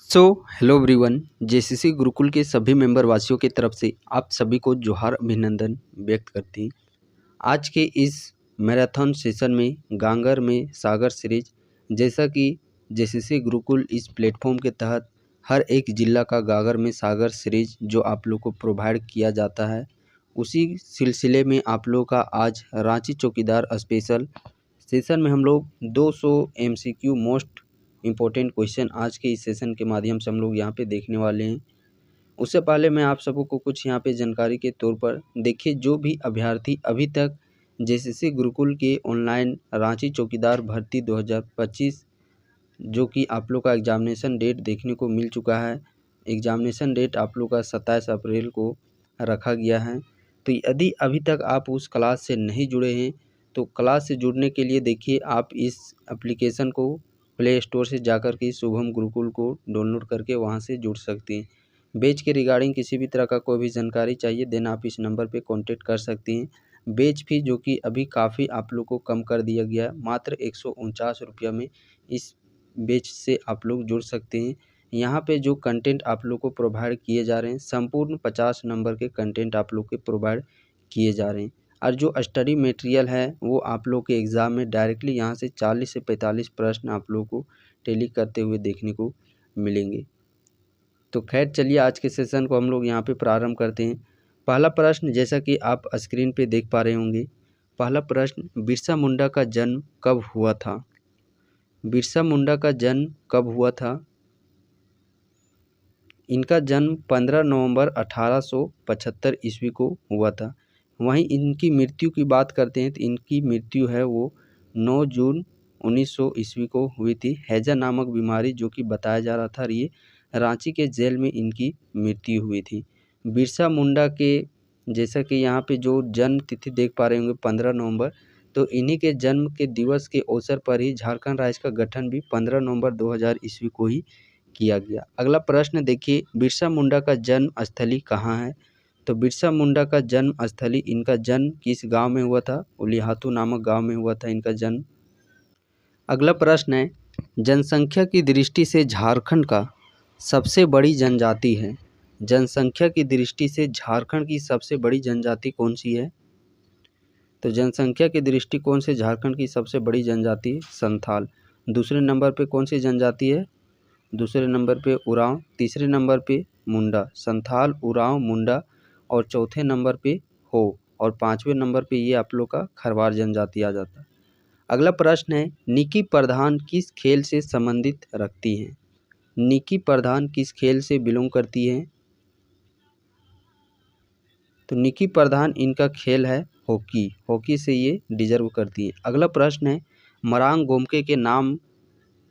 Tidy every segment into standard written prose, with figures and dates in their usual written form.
So hello everyone. JCC Gurukul के सभी member वासियों की तरफ से आप सभी को जोहार अभिनंदन व्यक्त करती हैं। आज के इस मैराथन सेशन में गांगर में सागर सीरीज, जैसा कि जेसीसी गुरुकुल इस प्लेटफॉर्म के तहत हर एक जिला का गागर में सागर सीरीज जो आप लोग को प्रोवाइड किया जाता है, उसी सिलसिले में आप लोग का आज रांची चौकीदार स्पेशल सेशन में हम लोग 200 एमसीक्यू मोस्ट इम्पोर्टेंट क्वेश्चन आज के इस सेशन के माध्यम से हम लोग यहाँ पे देखने वाले हैं। उससे पहले मैं आप सबों को कुछ यहाँ पे जानकारी के तौर पर देखिए, जो भी अभ्यर्थी अभी तक जेसीसी गुरुकुल के ऑनलाइन रांची चौकीदार भर्ती 2025 जो कि आप लोग का एग्जामिनेशन डेट देखने को मिल चुका है। एग्जामिनेशन डेट आप लोग का 27 अप्रैल को रखा गया है। तो यदि अभी तक आप उस क्लास से नहीं जुड़े हैं तो क्लास से जुड़ने के लिए देखिए, आप इस एप्लीकेशन को प्ले स्टोर से जाकर के शुभम गुरुकुल को डाउनलोड करके वहां से जुड़ सकते हैं। बैच के रिगार्डिंग किसी भी तरह का कोई भी जानकारी चाहिए देन आप इस नंबर पे कांटेक्ट कर सकते हैं। बैच फी जो कि अभी काफ़ी आप लोग को कम कर दिया गया है, मात्र 149 रुपया में इस बैच से आप लोग जुड़ सकते हैं। यहाँ पे जो कंटेंट आप लोग को प्रोवाइड किए जा रहे हैं, संपूर्ण 50 नंबर के कंटेंट आप लोग के प्रोवाइड किए जा रहे हैं। और जो स्टडी मटेरियल है वो आप लोग के एग्ज़ाम में डायरेक्टली यहाँ से 40 से 45 प्रश्न आप लोग को टैली करते हुए देखने को मिलेंगे। तो खैर चलिए, आज के सेशन को हम लोग यहाँ पे प्रारंभ करते हैं। पहला प्रश्न, जैसा कि आप स्क्रीन पे देख पा रहे होंगे, पहला प्रश्न, बिरसा मुंडा का जन्म कब हुआ था? बिरसा मुंडा का जन्म कब हुआ था? इनका जन्म 15 नवंबर 1875 ईस्वी को हुआ था। वहीं इनकी मृत्यु की बात करते हैं तो इनकी मृत्यु है वो 9 जून 1900 ईस्वी को हुई थी। हैजा नामक बीमारी जो कि बताया जा रहा था, और ये रांची के जेल में इनकी मृत्यु हुई थी। बिरसा मुंडा के, जैसा कि यहाँ पे जो जन्म तिथि देख पा रहे होंगे 15 नवंबर, तो इन्हीं के जन्म के दिवस के अवसर पर ही झारखंड राज्य का गठन भी 15 नवंबर 2000 ईस्वी को ही किया गया। अगला प्रश्न देखिए, बिरसा मुंडा का जन्म स्थली कहाँ है? तो बिरसा मुंडा का जन्म स्थली, इनका जन्म किस गांव में हुआ था? उलिहातू नामक गांव में हुआ था इनका जन्म। अगला प्रश्न है, जनसंख्या की दृष्टि से झारखंड का सबसे बड़ी जनजाति है? जनसंख्या की दृष्टि से झारखंड की सबसे बड़ी जनजाति कौन सी है? तो जनसंख्या के दृष्टिकोण से झारखंड की सबसे बड़ी जनजाति संथाल। दूसरे नंबर पे कौन सी जनजाति है? दूसरे नंबर पे उरांव, तीसरे नंबर पे मुंडा। संथाल, उरांव, मुंडा, और चौथे नंबर पे हो, और पांचवें नंबर पे ये आप लोग का खरवार जनजाति आ जाता है। अगला प्रश्न है, निकी प्रधान किस खेल से संबंधित रखती हैं? निकी प्रधान किस खेल से बिलोंग करती हैं? तो निकी प्रधान इनका खेल है हॉकी। हॉकी से ये डिजर्व करती है। अगला प्रश्न है, मरांग गोमके के नाम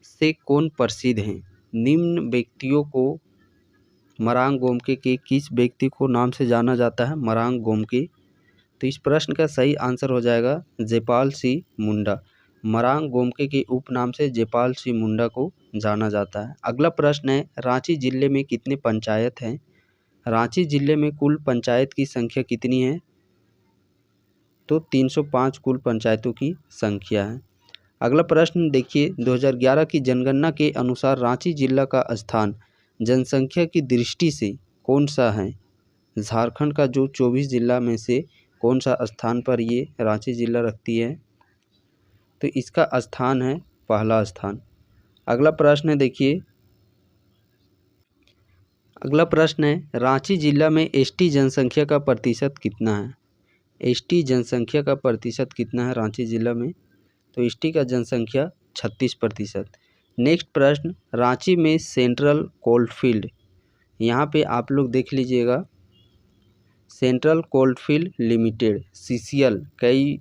से कौन प्रसिद्ध हैं? निम्न व्यक्तियों को मरांग गोमके के किस व्यक्ति को नाम से जाना जाता है? मरांग गोमके। तो इस प्रश्न का सही आंसर हो जाएगा जयपाल सिंह मुंडा। मरांग गोमके के उपनाम से जयपाल सिंह मुंडा को जाना जाता है। अगला प्रश्न है, रांची जिले में कितने पंचायत हैं? रांची जिले में कुल पंचायत की संख्या कितनी है? तो 305 कुल पंचायतों की संख्या है। अगला प्रश्न देखिए, 2011 की जनगणना के अनुसार रांची जिला का स्थान जनसंख्या की दृष्टि से कौन सा है? झारखंड का जो 24 जिला में से कौन सा स्थान पर ये रांची जिला रखती है? तो इसका स्थान है पहला स्थान। अगला प्रश्न है देखिए, अगला प्रश्न है, रांची जिला में एसटी जनसंख्या का प्रतिशत कितना है? एसटी जनसंख्या का प्रतिशत कितना है रांची जिला में? तो एसटी का जनसंख्या 36%। नेक्स्ट प्रश्न, रांची में सेंट्रल कोलफील्ड, यहाँ पे आप लोग देख लीजिएगा, सेंट्रल कोलफील्ड लिमिटेड सीसीएल, कई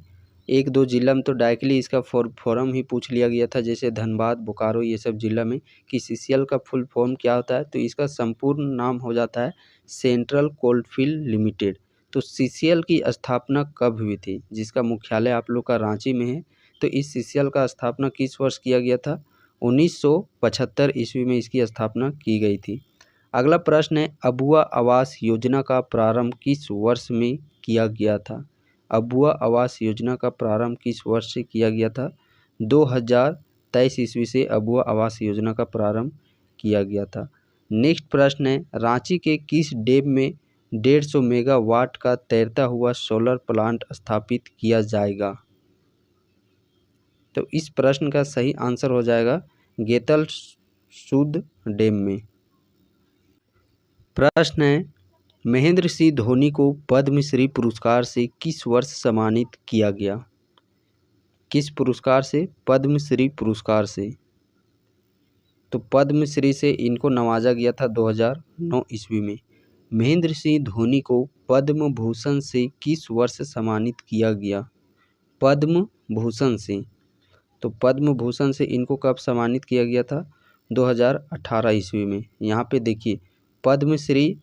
एक दो जिला में तो डायरेक्टली इसका फॉर्म ही पूछ लिया गया था, जैसे धनबाद, बोकारो, ये सब जिला में, कि सीसीएल का फुल फॉर्म क्या होता है। तो इसका संपूर्ण नाम हो जाता है सेंट्रल कोलफील्ड लिमिटेड। तो सीसीएल की स्थापना कब हुई थी? जिसका मुख्यालय आप लोग का रांची में है। तो इस सीसीएल का स्थापना किस वर्ष किया गया था? 1975 ईस्वी में इसकी स्थापना की गई थी। अगला प्रश्न है, अबुआ आवास योजना का प्रारंभ किस वर्ष में किया गया था? अबुआ आवास योजना का प्रारंभ किस वर्ष से किया गया था? 2023 ईस्वी से अबुआ आवास योजना का प्रारंभ किया गया था। नेक्स्ट प्रश्न है, रांची के किस डैम में 150 मेगावाट का तैरता हुआ सोलर प्लांट स्थापित किया जाएगा? तो इस प्रश्न का सही आंसर हो जाएगा गेतल सूद डैम में। प्रश्न है, महेंद्र सिंह धोनी को पद्मश्री पुरस्कार से किस वर्ष सम्मानित किया गया? किस पुरस्कार से? पद्मश्री पुरस्कार से। तो पद्मश्री से इनको नवाजा गया था 2009 ईस्वी में। महेंद्र सिंह धोनी को पद्म भूषण से किस वर्ष सम्मानित किया गया? पद्म भूषण से। तो पद्म भूषण से इनको कब सम्मानित किया गया था? 2018 ईस्वी में। यहाँ पे देखिए पद्मश्री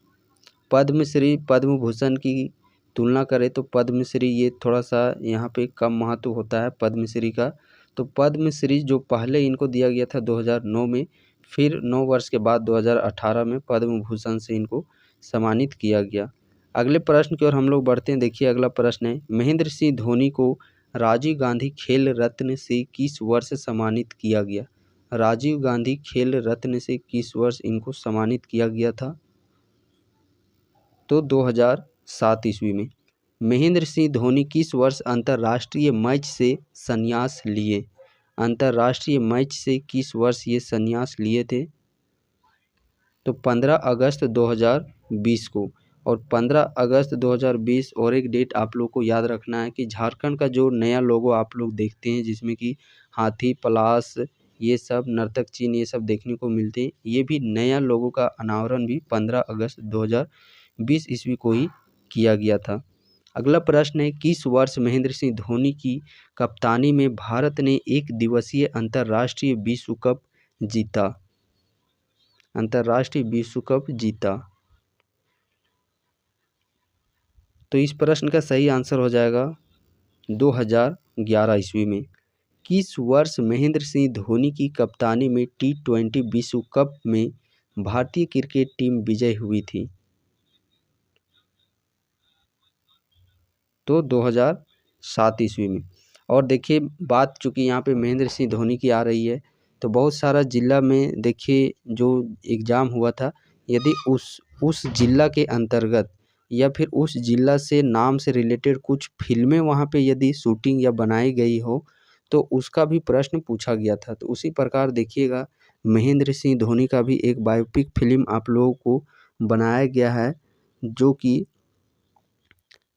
पद्म भूषण की तुलना करें तो पद्मश्री ये थोड़ा सा यहाँ पे कम महत्व होता है पद्मश्री का। तो पद्मश्री जो पहले इनको दिया गया था 2009 में, फिर 9 वर्ष के बाद 2018 में पद्म भूषण से इनको सम्मानित किया गया। अगले प्रश्न की ओर हम लोग बढ़ते हैं। देखिए अगला प्रश्न है, महेंद्र सिंह धोनी को राजीव गांधी खेल रत्न से किस वर्ष सम्मानित किया गया? राजीव गांधी खेल रत्न से किस वर्ष इनको सम्मानित किया गया था? तो 2007 ईस्वी में। महेंद्र सिंह धोनी किस वर्ष अंतर्राष्ट्रीय मैच से संन्यास लिए? अंतर्राष्ट्रीय मैच से किस वर्ष ये संन्यास लिए थे? तो 15 अगस्त 2020 को। और 15 अगस्त 2020 और एक डेट आप लोग को याद रखना है कि झारखंड का जो नया लोगो आप लोग देखते हैं जिसमें कि हाथी, पलाश, ये सब नर्तक चिन्ह ये सब देखने को मिलते हैं, ये भी नया लोगो का अनावरण भी 15 अगस्त 2020 ईस्वी को ही किया गया था। अगला प्रश्न है, किस वर्ष महेंद्र सिंह धोनी की कप्तानी में भारत ने एक दिवसीय अंतर्राष्ट्रीय विश्व कप जीता? अंतर्राष्ट्रीय विश्व कप जीता। तो इस प्रश्न का सही आंसर हो जाएगा 2011 ईस्वी में। किस वर्ष महेंद्र सिंह धोनी की कप्तानी में T20 विश्व कप में भारतीय क्रिकेट टीम विजय हुई थी? तो 2007 ईस्वी में। और देखिए बात चूँकि यहाँ पे महेंद्र सिंह धोनी की आ रही है, तो बहुत सारा जिला में देखिए जो एग्ज़ाम हुआ था, यदि उस जिला के अंतर्गत या फिर उस जिला से नाम से रिलेटेड कुछ फिल्में वहाँ पे यदि शूटिंग या बनाई गई हो तो उसका भी प्रश्न पूछा गया था। तो उसी प्रकार देखिएगा महेंद्र सिंह धोनी का भी एक बायोपिक फिल्म आप लोगों को बनाया गया है, जो कि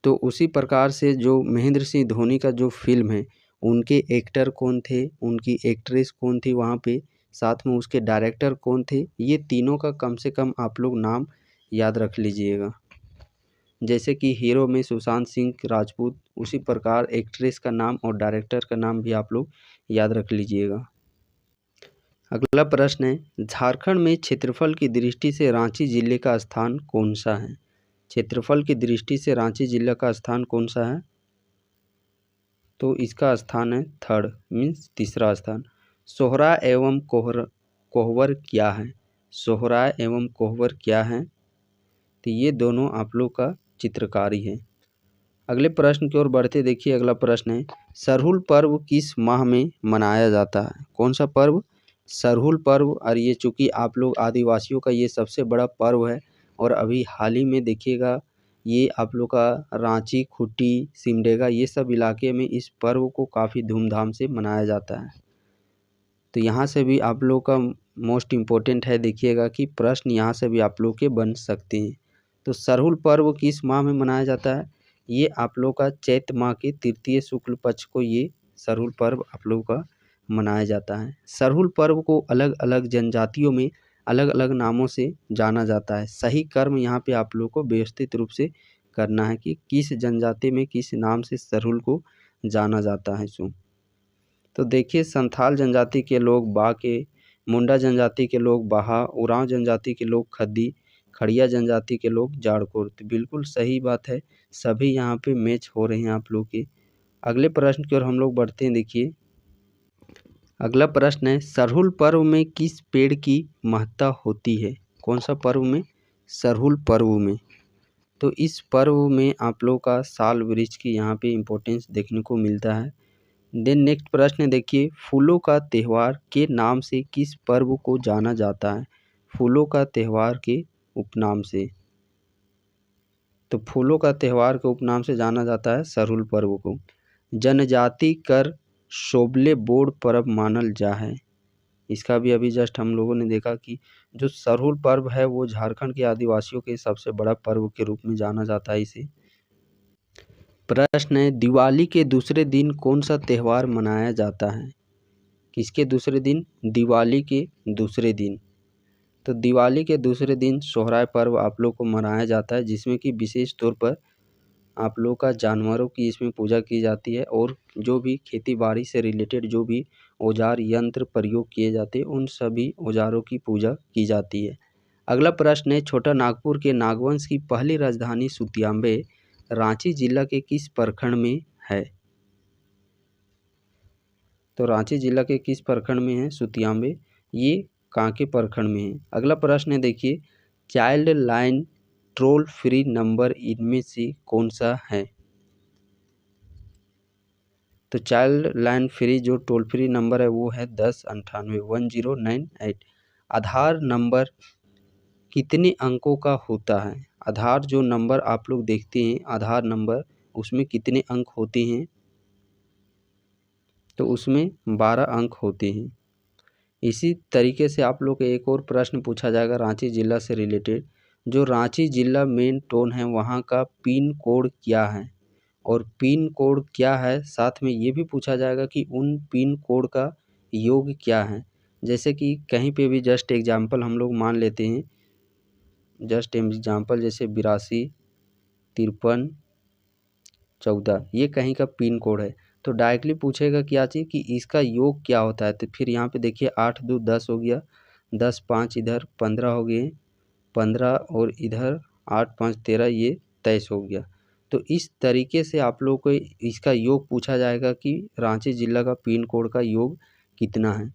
तो उसी प्रकार से जो महेंद्र सिंह धोनी का जो फिल्म है, उनके एक्टर कौन थे, उनकी एक्ट्रेस कौन थी वहाँ पे, साथ में उसके डायरेक्टर कौन थे, ये तीनों का कम से कम आप लोग नाम याद रख लीजिएगा। जैसे कि हीरो में सुशांत सिंह राजपूत, उसी प्रकार एक्ट्रेस का नाम और डायरेक्टर का नाम भी आप लोग याद रख लीजिएगा। अगला प्रश्न है, झारखंड में क्षेत्रफल की दृष्टि से रांची जिले का स्थान कौन सा है? क्षेत्रफल की दृष्टि से रांची जिला का स्थान कौन सा है? तो इसका स्थान है थर्ड, मीन्स तीसरा स्थान। सोहरा एवं कोहबर क्या है? सोहरा एवं कोहबर क्या है? तो ये दोनों आप लोग का चित्रकारी है। अगले प्रश्न की ओर बढ़ते देखिए अगला प्रश्न है, सरहुल पर्व किस माह में मनाया जाता है? कौन सा पर्व? सरहुल पर्व। और ये चूँकि आप लोग आदिवासियों का ये सबसे बड़ा पर्व है और अभी हाल ही में देखिएगा ये आप लोग का रांची, खूंटी, सिमडेगा ये सब इलाके में इस पर्व को काफ़ी धूमधाम से मनाया जाता है। तो यहाँ से भी आप लोग का मोस्ट इम्पोर्टेंट है, देखिएगा कि प्रश्न यहाँ से भी आप लोग के बन सकते हैं। तो सरहुल पर्व किस माह में मनाया जाता है? ये आप लोग का चैत माह के तृतीय शुक्ल पक्ष को ये सरहुल पर्व आप लोग का मनाया जाता है। सरहुल पर्व को अलग अलग जनजातियों में अलग अलग नामों से जाना जाता है। सही कर्म यहाँ पे आप लोग को व्यवस्थित रूप से करना है कि किस जनजाति में किस नाम से सरहुल को जाना जाता है। सो तो देखिए संथाल जनजाति के लोग बाके, मुंडा जनजाति के लोग बाहा, उरांव जनजाति के लोग खद्दी, खड़िया जनजाति के लोग जाड़कोर। तो बिल्कुल सही बात है, सभी यहाँ पे मैच हो रहे हैं आप लोग के। अगले प्रश्न की ओर हम लोग बढ़ते हैं। देखिए अगला प्रश्न है, सरहुल पर्व में किस पेड़ की महत्ता होती है? कौन सा पर्व में? सरहुल पर्व में। तो इस पर्व में आप लोग का साल वृक्ष की यहाँ पे इम्पोर्टेंस देखने को मिलता है। देन नेक्स्ट प्रश्न देखिए, फूलों का त्यौहार के नाम से किस पर्व को जाना जाता है? फूलों का त्यौहार के उपनाम से। तो फूलों का त्यौहार के उपनाम से जाना जाता है सरहुल पर्व को। जनजाति कर शोभले बोड़ पर्व मानल जा है। इसका भी अभी जस्ट हम लोगों ने देखा कि जो सरहुल पर्व है वो झारखंड के आदिवासियों के सबसे बड़ा पर्व के रूप में जाना जाता है इसे। प्रश्न है, दिवाली के दूसरे दिन कौन सा त्यौहार मनाया जाता है? किसके दूसरे दिन? दिवाली के दूसरे दिन। तो दिवाली के दूसरे दिन सोहराय पर्व आप लोग को मनाया जाता है, जिसमें कि विशेष तौर पर आप लोग का जानवरों की इसमें पूजा की जाती है और जो भी खेती बाड़ी से रिलेटेड जो भी औजार यंत्र प्रयोग किए जाते हैं उन सभी औजारों की पूजा की जाती है। अगला प्रश्न है, छोटा नागपुर के नागवंश की पहली राजधानी सुतियांबे रांची जिला के किस प्रखंड में है? तो रांची जिला के किस प्रखंड में है सुतियांबे? ये कांके प्रखंड में है। अगला प्रश्न है देखिए, child line toll free number इनमें से कौन सा है? तो चाइल्ड लाइन फ्री जो टोल फ्री नंबर है वो है 1098 आधार नंबर कितने अंकों का होता है? आधार जो नंबर आप लोग देखते हैं आधार नंबर, उसमें कितने अंक होते हैं? तो उसमें 12 अंक होते हैं। इसी तरीके से आप लोग को एक और प्रश्न पूछा जाएगा रांची जिला से रिलेटेड। जो रांची जिला मेन टाउन है वहाँ का पिन कोड क्या है? और पिन कोड क्या है साथ में ये भी पूछा जाएगा कि उन पिन कोड का योग क्या है। जैसे कि कहीं पे भी जस्ट एग्जांपल हम लोग मान लेते हैं, जस्ट एग्जांपल जैसे 82, 53, 14 ये कहीं का पिन कोड है तो डायरेक्टली पूछेगा क्या चीज़ कि इसका योग क्या होता है। तो फिर यहाँ पे देखिए 8 2 10 हो गया, 10 5 इधर 15 हो गए, 15 और इधर 8 5 13 ये 23 हो गया। तो इस तरीके से आप लोग को इसका योग पूछा जाएगा कि रांची जिला का पिन कोड का योग कितना है।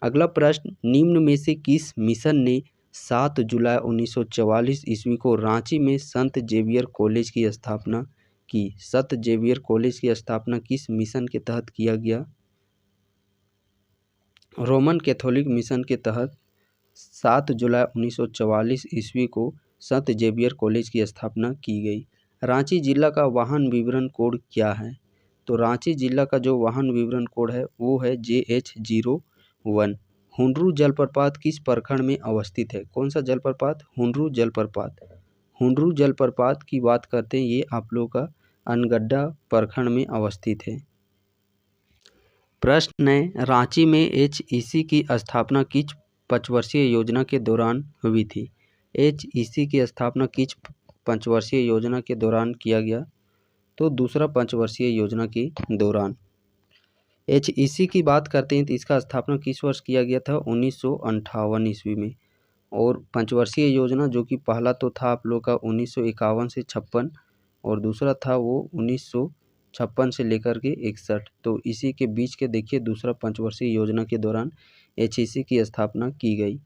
अगला प्रश्न, निम्न में से किस मिशन ने 7 जुलाई 1944 ईस्वी को रांची में संत जेवियर कॉलेज की स्थापना की? संत जेवियर कॉलेज की स्थापना किस मिशन के तहत किया गया? रोमन कैथोलिक मिशन के तहत 7 जुलाई 1944 ईस्वी को संत जेवियर कॉलेज की स्थापना की गई। रांची जिला का वाहन विवरण कोड क्या है? तो रांची जिला का जो वाहन विवरण कोड है वो है JH01। हुंडरू जलप्रपात किस प्रखंड में अवस्थित है? कौन सा जलप्रपात? हुंडरू जलप्रपात। हुंडरू जलप्रपात की बात करते हैं ये आप लोगों का अनगड्डा प्रखंड में अवस्थित है। प्रश्न है, रांची में HEC की स्थापना किस पंचवर्षीय योजना के दौरान हुई थी? HEC की स्थापना किस पंचवर्षीय योजना के दौरान किया गया? तो दूसरा पंचवर्षीय योजना के दौरान। HEC की बात करते हैं तो इसका स्थापना किस वर्ष किया गया था? 1958 ईस्वी में। और पंचवर्षीय योजना जो कि पहला तो था आप लोग का 1951 से 56 और दूसरा था वो 1956 से लेकर के 61। तो इसी के बीच के देखिए दूसरा पंचवर्षीय योजना के दौरान HEC की स्थापना की गई।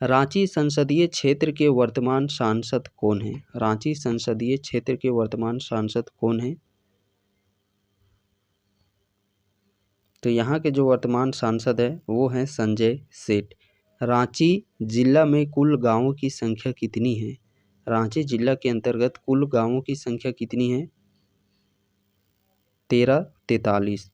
रांची संसदीय क्षेत्र के वर्तमान सांसद कौन है? रांची संसदीय क्षेत्र के वर्तमान सांसद कौन है? तो यहाँ के जो वर्तमान सांसद है वो हैं संजय सेठ। रांची जिला में कुल गांवों की संख्या कितनी है? रांची जिला के अंतर्गत कुल गांवों की संख्या कितनी है? 1343।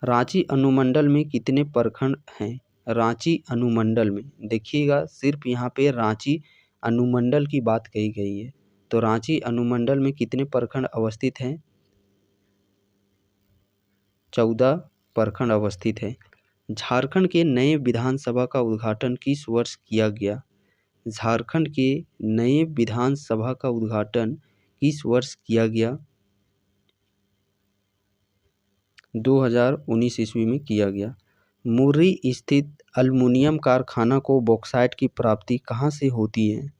रांची अनुमंडल में कितने प्रखंड हैं? रांची अनुमंडल में देखिएगा सिर्फ यहाँ पे रांची अनुमंडल की बात कही गई है। तो रांची अनुमंडल में कितने प्रखंड अवस्थित हैं? 14 प्रखंड अवस्थित है। झारखंड के नए विधानसभा का उद्घाटन किस वर्ष किया गया? झारखंड के नए विधानसभा का उद्घाटन किस वर्ष किया गया? 2019 ईस्वी में किया गया। मुर्री स्थित एल्युमिनियम कारखाना को बॉक्साइट की प्राप्ति कहाँ से होती है?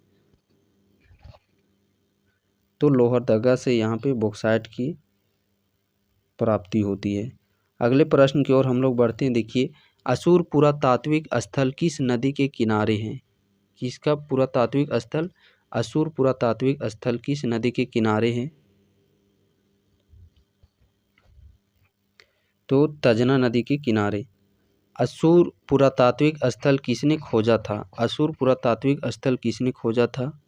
तो लोहरदगा से यहाँ पे बॉक्साइट की प्राप्ति होती है। अगले प्रश्न की ओर हम लोग बढ़ते हैं। देखिए, असुर पुरातात्विक स्थल किस नदी के किनारे है? किसका पुरातात्विक स्थल? असुर पुरातात्विक स्थल किस नदी के किनारे है? तो तजना नदी के किनारे। असुर पुरातात्विक स्थल किसने खोजा था? असुर पुरातात्विक स्थल किसने खोजा था?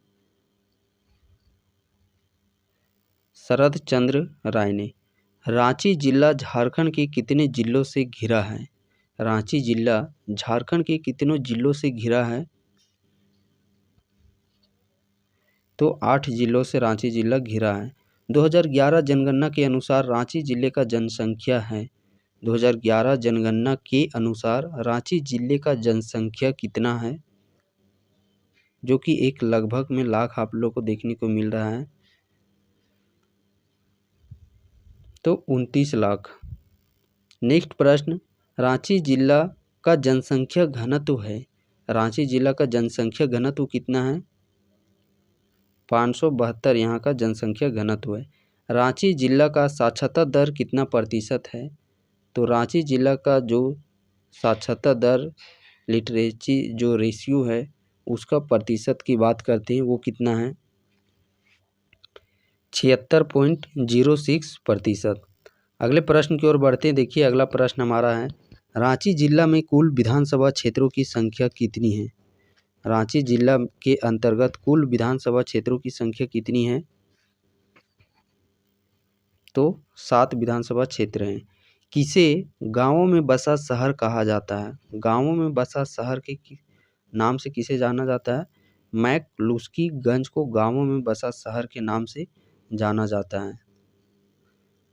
शरद चंद्र राय ने। रांची जिला झारखंड के कितने जिलों से घिरा है? रांची जिला झारखंड के कितनों जिलों से घिरा है? तो 8 जिलों से रांची जिला घिरा है। 2011 जनगणना के अनुसार रांची जिले का जनसंख्या है 2011 जनगणना के अनुसार रांची जिले का जनसंख्या कितना है? जो कि एक लगभग में लाख आप लोग को देखने को मिल रहा है, तो 29 लाख। नेक्स्ट प्रश्न, रांची जिला का जनसंख्या घनत्व है। रांची जिला का जनसंख्या घनत्व कितना है? 572 यहाँ का जनसंख्या घनत्व है। रांची जिला का साक्षरता दर कितना प्रतिशत है? तो रांची जिला का जो साक्षरता दर लिटरेसी जो रेशियो है उसका प्रतिशत की बात करते हैं वो कितना है? 76.06%। अगले प्रश्न की ओर बढ़ते हैं। देखिए अगला प्रश्न हमारा है, रांची जिला में कुल विधानसभा क्षेत्रों की संख्या कितनी है? रांची जिला के अंतर्गत कुल विधानसभा क्षेत्रों की संख्या कितनी है? तो 7 विधानसभा क्षेत्र हैं। किसे गांवों में बसा शहर कहा जाता है? गांवों में बसा शहर के नाम से किसे जाना जाता है? मैकलुस्की गंज को गांवों में बसा शहर के नाम से जाना जाता है।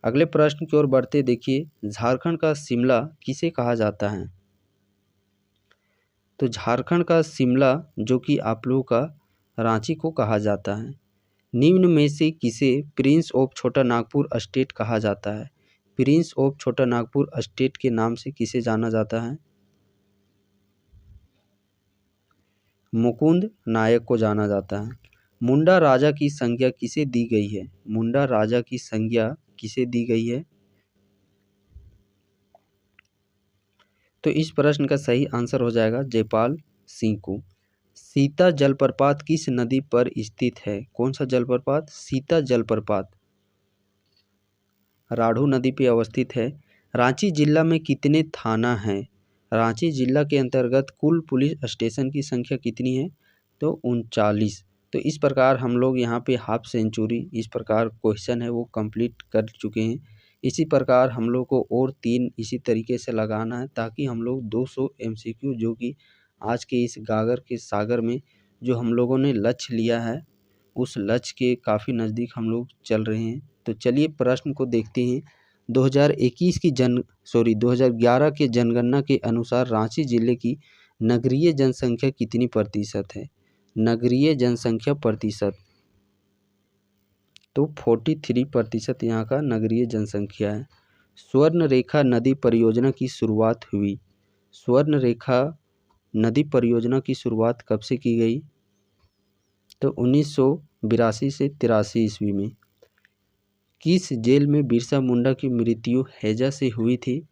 अगले प्रश्न की ओर बढ़ते देखिए, झारखंड का शिमला किसे कहा जाता है? तो झारखंड का शिमला जो कि आप लोगों का रांची को कहा जाता है। निम्न में से किसे प्रिंस ऑफ छोटा नागपुर स्टेट कहा जाता है? प्रिंस ऑफ छोटा नागपुर स्टेट के नाम से किसे जाना जाता है? मुकुंद नायक को जाना जाता है। मुंडा राजा की संज्ञा किसे दी गई है? मुंडा राजा की संज्ञा किसे दी गई है? तो इस प्रश्न का सही आंसर हो जाएगा जयपाल सिंह को। सीता जलप्रपात किस नदी पर स्थित है? कौन सा जलप्रपात? सीता जलप्रपात राढ़ू नदी पे अवस्थित है। रांची जिला में कितने थाना हैं? रांची जिला के अंतर्गत कुल पुलिस स्टेशन की संख्या कितनी है? तो 39। तो इस प्रकार हम लोग यहाँ पे हाफ सेंचुरी इस प्रकार क्वेश्चन है वो कंप्लीट कर चुके हैं। इसी प्रकार हम लोग को और 3 इसी तरीके से लगाना है ताकि हम लोग 200 MCQ जो कि आज के इस गागर के सागर में जो हम लोगों ने लक्ष्य लिया है उस लक्ष्य के काफ़ी नज़दीक हम लोग चल रहे हैं। तो चलिए प्रश्न को देखते हैं। 2011 के जनगणना के अनुसार रांची जिले की नगरीय जनसंख्या कितनी प्रतिशत है? नगरीय जनसंख्या प्रतिशत तो 43% यहाँ का नगरीय जनसंख्या है। स्वर्ण रेखा नदी परियोजना की शुरुआत हुई। स्वर्ण रेखा नदी परियोजना की शुरुआत कब से की गई? तो 1982 से 83 ईस्वी में। किस जेल में बिरसा मुंडा की मृत्यु हैजा से हुई थी?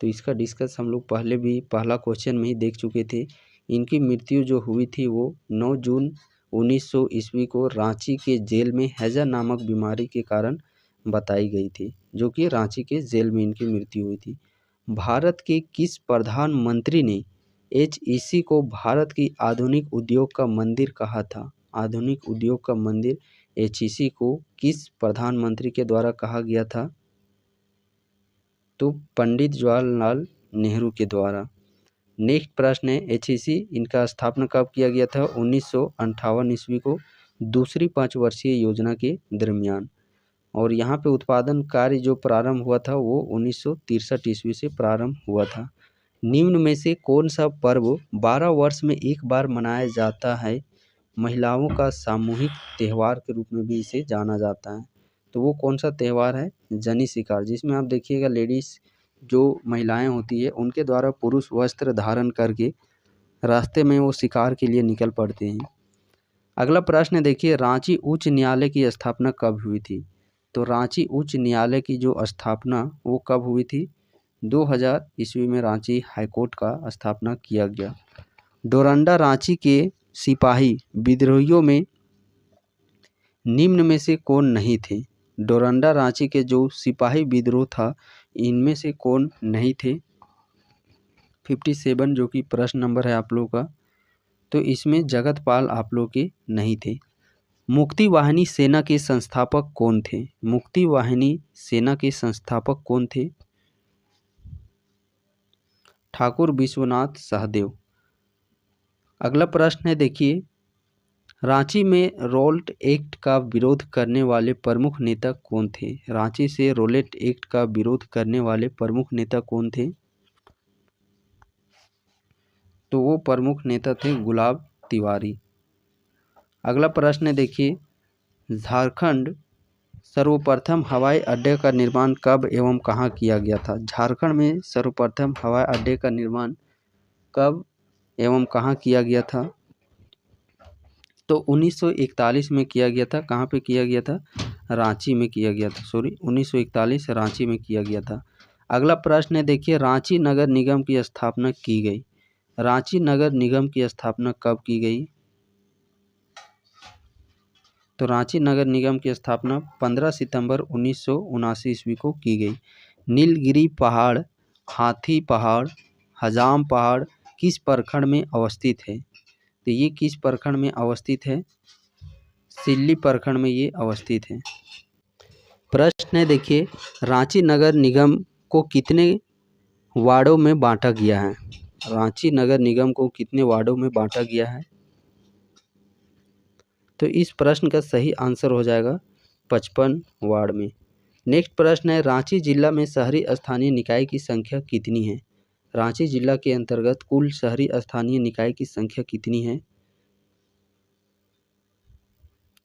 तो इसका डिस्कस हम लोग पहले भी पहला क्वेश्चन में ही देख चुके थे। इनकी मृत्यु जो हुई थी वो 9 जून 1900 ईस्वी को रांची के जेल में हैजा नामक बीमारी के कारण बताई गई थी, जो कि रांची के जेल में इनकी मृत्यु हुई थी। भारत के किस प्रधानमंत्री ने HEC को भारत की आधुनिक उद्योग का मंदिर कहा था? आधुनिक उद्योग का मंदिर HEC को किस प्रधानमंत्री के द्वारा कहा गया था? तो पंडित जवाहरलाल नेहरू के द्वारा। नेक्स्ट प्रश्न है, HEC इनका स्थापना कब किया गया था? 1958 ईस्वी को दूसरी 5 वर्षीय योजना के दरमियान। और यहाँ पे उत्पादन कार्य जो प्रारंभ हुआ था वो 1963 ईस्वी से प्रारंभ हुआ था। निम्न में से कौन सा पर्व 12 वर्ष में एक बार मनाया जाता है? महिलाओं का सामूहिक त्यौहार के रूप में भी इसे जाना जाता है। तो वो कौन सा त्यौहार है? जनी शिकार, जिसमें आप देखिएगा लेडीज़ जो महिलाएं होती है उनके द्वारा पुरुष वस्त्र धारण करके रास्ते में वो शिकार के लिए निकल पड़ते हैं। अगला प्रश्न देखिए, रांची उच्च न्यायालय की स्थापना कब हुई थी? तो रांची उच्च न्यायालय की जो स्थापना वो कब हुई थी? 2000 ईस्वी में रांची हाईकोर्ट का स्थापना किया गया। डोरंडा रांची के सिपाही विद्रोहियों में निम्न में से कौन नहीं थे? डोरंडा रांची के जो सिपाही विद्रोह था इनमें से कौन नहीं थे? 57 जो कि प्रश्न नंबर है आप लोगों का, तो इसमें जगत पाल आप लोग के नहीं थे। मुक्ति वाहिनी सेना के संस्थापक कौन थे? मुक्ति वाहिनी सेना के संस्थापक कौन थे? ठाकुर विश्वनाथ सहदेव। अगला प्रश्न है देखिए, रांची में रोलेट एक्ट का विरोध करने वाले प्रमुख नेता कौन थे? रांची से रोलेट एक्ट का विरोध करने वाले प्रमुख नेता कौन थे? तो वो प्रमुख नेता थे गुलाब तिवारी। अगला प्रश्न है देखिए, झारखंड सर्वप्रथम हवाई अड्डे का निर्माण कब एवं कहाँ किया गया था? झारखंड में सर्वप्रथम हवाई अड्डे का निर्माण कब एवं कहाँ किया गया था? तो 1941 में किया गया था। कहाँ पे किया गया था? रांची में किया गया था। 1941 रांची में किया गया था। अगला प्रश्न है देखिए, रांची नगर निगम की स्थापना की गई। रांची नगर निगम की स्थापना कब की गई? तो रांची नगर निगम की स्थापना 15 सितंबर 1979 ईस्वी को की गई। नीलगिरी पहाड़, हाथी पहाड़, हजाम पहाड़ किस प्रखंड में अवस्थित है? तो ये किस प्रखंड में अवस्थित है? सिल्ली प्रखंड में ये अवस्थित है। प्रश्न है देखिए, रांची नगर निगम को कितने वार्डों में बांटा गया है? रांची नगर निगम को कितने वार्डों में बांटा गया है? तो इस प्रश्न का सही आंसर हो जाएगा 55 वार्ड में। नेक्स्ट प्रश्न है, रांची जिला में शहरी स्थानीय निकाय की संख्या कितनी है? रांची जिला के अंतर्गत कुल शहरी स्थानीय निकाय की संख्या कितनी है?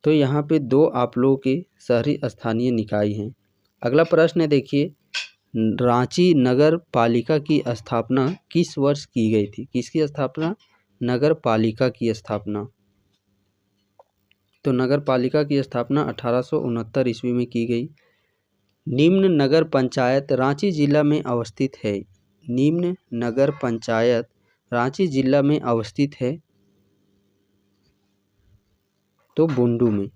तो यहाँ पे 2 आप लोगों के शहरी स्थानीय निकाय हैं। अगला प्रश्न है देखिए, रांची नगर पालिका की स्थापना किस वर्ष की गई थी? किसकी स्थापना? नगर पालिका की स्थापना। तो नगर पालिका की स्थापना 1869 ईस्वी में की गई। निम्न नगर पंचायत रांची जिला में अवस्थित है। निम्न नगर पंचायत रांची जिला में अवस्थित है। तो बुंडू में।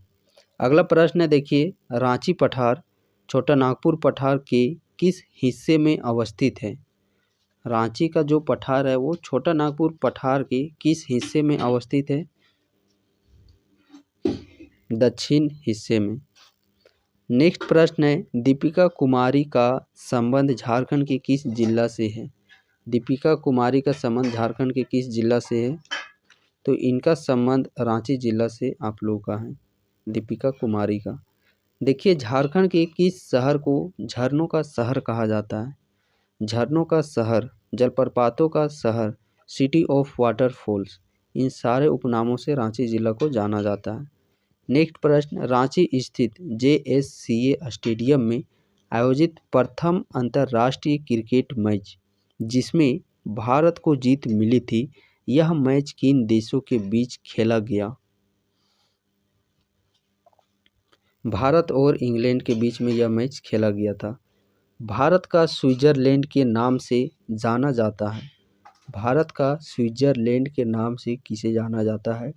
अगला प्रश्न है देखिए, रांची पठार छोटा नागपुर पठार के किस हिस्से में अवस्थित है? रांची का जो पठार है वो छोटा नागपुर पठार के किस हिस्से में अवस्थित है? दक्षिण हिस्से में। नेक्स्ट प्रश्न है, दीपिका कुमारी का संबंध झारखंड के किस जिला से है? दीपिका कुमारी का संबंध झारखंड के किस जिला से है? तो इनका संबंध रांची जिला से आप लोगों का है, दीपिका कुमारी का। देखिए, झारखंड के किस शहर को झरनों का शहर कहा जाता है? झरनों का शहर, जलप्रपातों का शहर, सिटी ऑफ वाटरफॉल्स, इन सारे उपनामों से रांची जिला को जाना जाता है। नेक्स्ट प्रश्न, रांची स्थित JSCA स्टेडियम में आयोजित प्रथम अंतर्राष्ट्रीय क्रिकेट मैच जिसमें भारत को जीत मिली थी, यह मैच किन देशों के बीच खेला गया? भारत और इंग्लैंड के बीच में यह मैच खेला गया था। भारत का स्विट्जरलैंड के नाम से जाना जाता है। भारत का स्विट्जरलैंड के नाम से किसे जाना जाता है?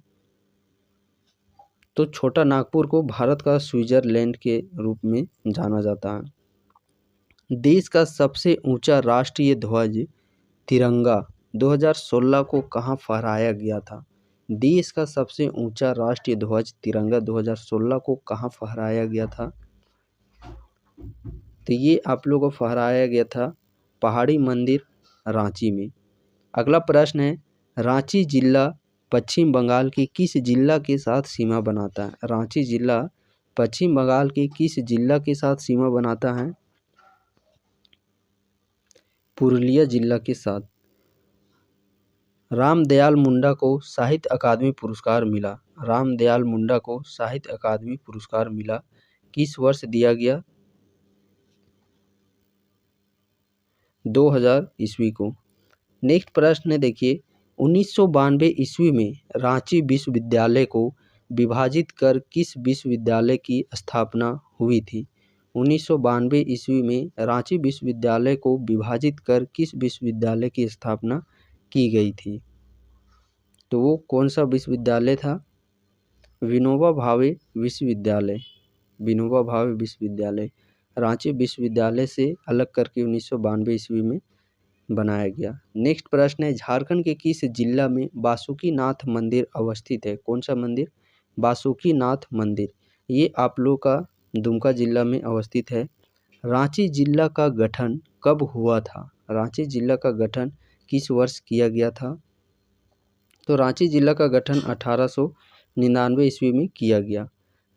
तो छोटा नागपुर को भारत का स्विट्जरलैंड के रूप में जाना जाता है। देश का सबसे ऊंचा राष्ट्रीय ध्वज तिरंगा 2016 को कहाँ फहराया गया था? देश का सबसे ऊंचा राष्ट्रीय ध्वज तिरंगा 2016 को कहाँ फहराया गया था? तो ये आप लोगों को फहराया गया था पहाड़ी मंदिर रांची में। अगला प्रश्न है, रांची जिला पश्चिम बंगाल के किस जिला के साथ सीमा बनाता है? रांची जिला पश्चिम बंगाल के किस जिला के साथ सीमा बनाता है? पुरुलिया जिला के साथ। रामदयाल मुंडा को साहित्य अकादमी पुरस्कार मिला। रामदयाल मुंडा को साहित्य अकादमी पुरस्कार मिला, किस वर्ष दिया गया? 2000 ईस्वी को। नेक्स्ट प्रश्न है देखिए, 1992 ईस्वी में रांची विश्वविद्यालय को विभाजित कर किस विश्वविद्यालय की स्थापना हुई थी? 1992 ईस्वी में रांची विश्वविद्यालय को विभाजित कर किस विश्वविद्यालय की स्थापना की गई थी? तो वो कौन सा विश्वविद्यालय था? विनोबा भावे विश्वविद्यालय। विनोबा भावे विश्वविद्यालय रांची विश्वविद्यालय से अलग करके 1992 ईस्वी में बनाया गया। नेक्स्ट प्रश्न है, झारखंड के किस जिला में बासुकीनाथ मंदिर अवस्थित है? कौन सा मंदिर? बासुकीनाथ मंदिर। ये आप लोग का दुमका जिला में अवस्थित है। रांची जिला का गठन कब हुआ था? रांची जिला का गठन किस वर्ष किया गया था? तो रांची जिला का गठन 1899 ईस्वी में किया गया।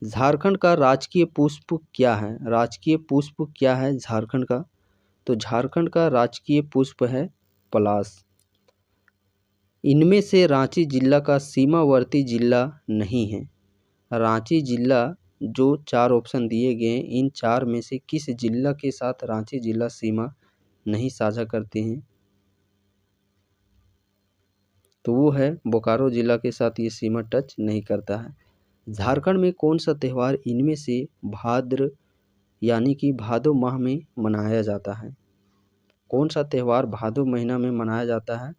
झारखंड का राजकीय पुष्प क्या है? राजकीय पुष्प क्या है झारखंड का? तो झारखंड का राजकीय पुष्प है पलाश। इनमें से रांची जिला का सीमावर्ती जिला नहीं है। रांची जिला, जो 4 ऑप्शन दिए गए हैं, इन 4 में से किस जिला के साथ रांची जिला सीमा नहीं साझा करते हैं? तो वो है बोकारो जिला के साथ ये सीमा टच नहीं करता है। झारखंड में कौन सा त्यौहार इनमें से भाद्र यानी कि भादो माह में मनाया जाता है? कौन सा त्यौहार भादो महीना में मनाया जाता है?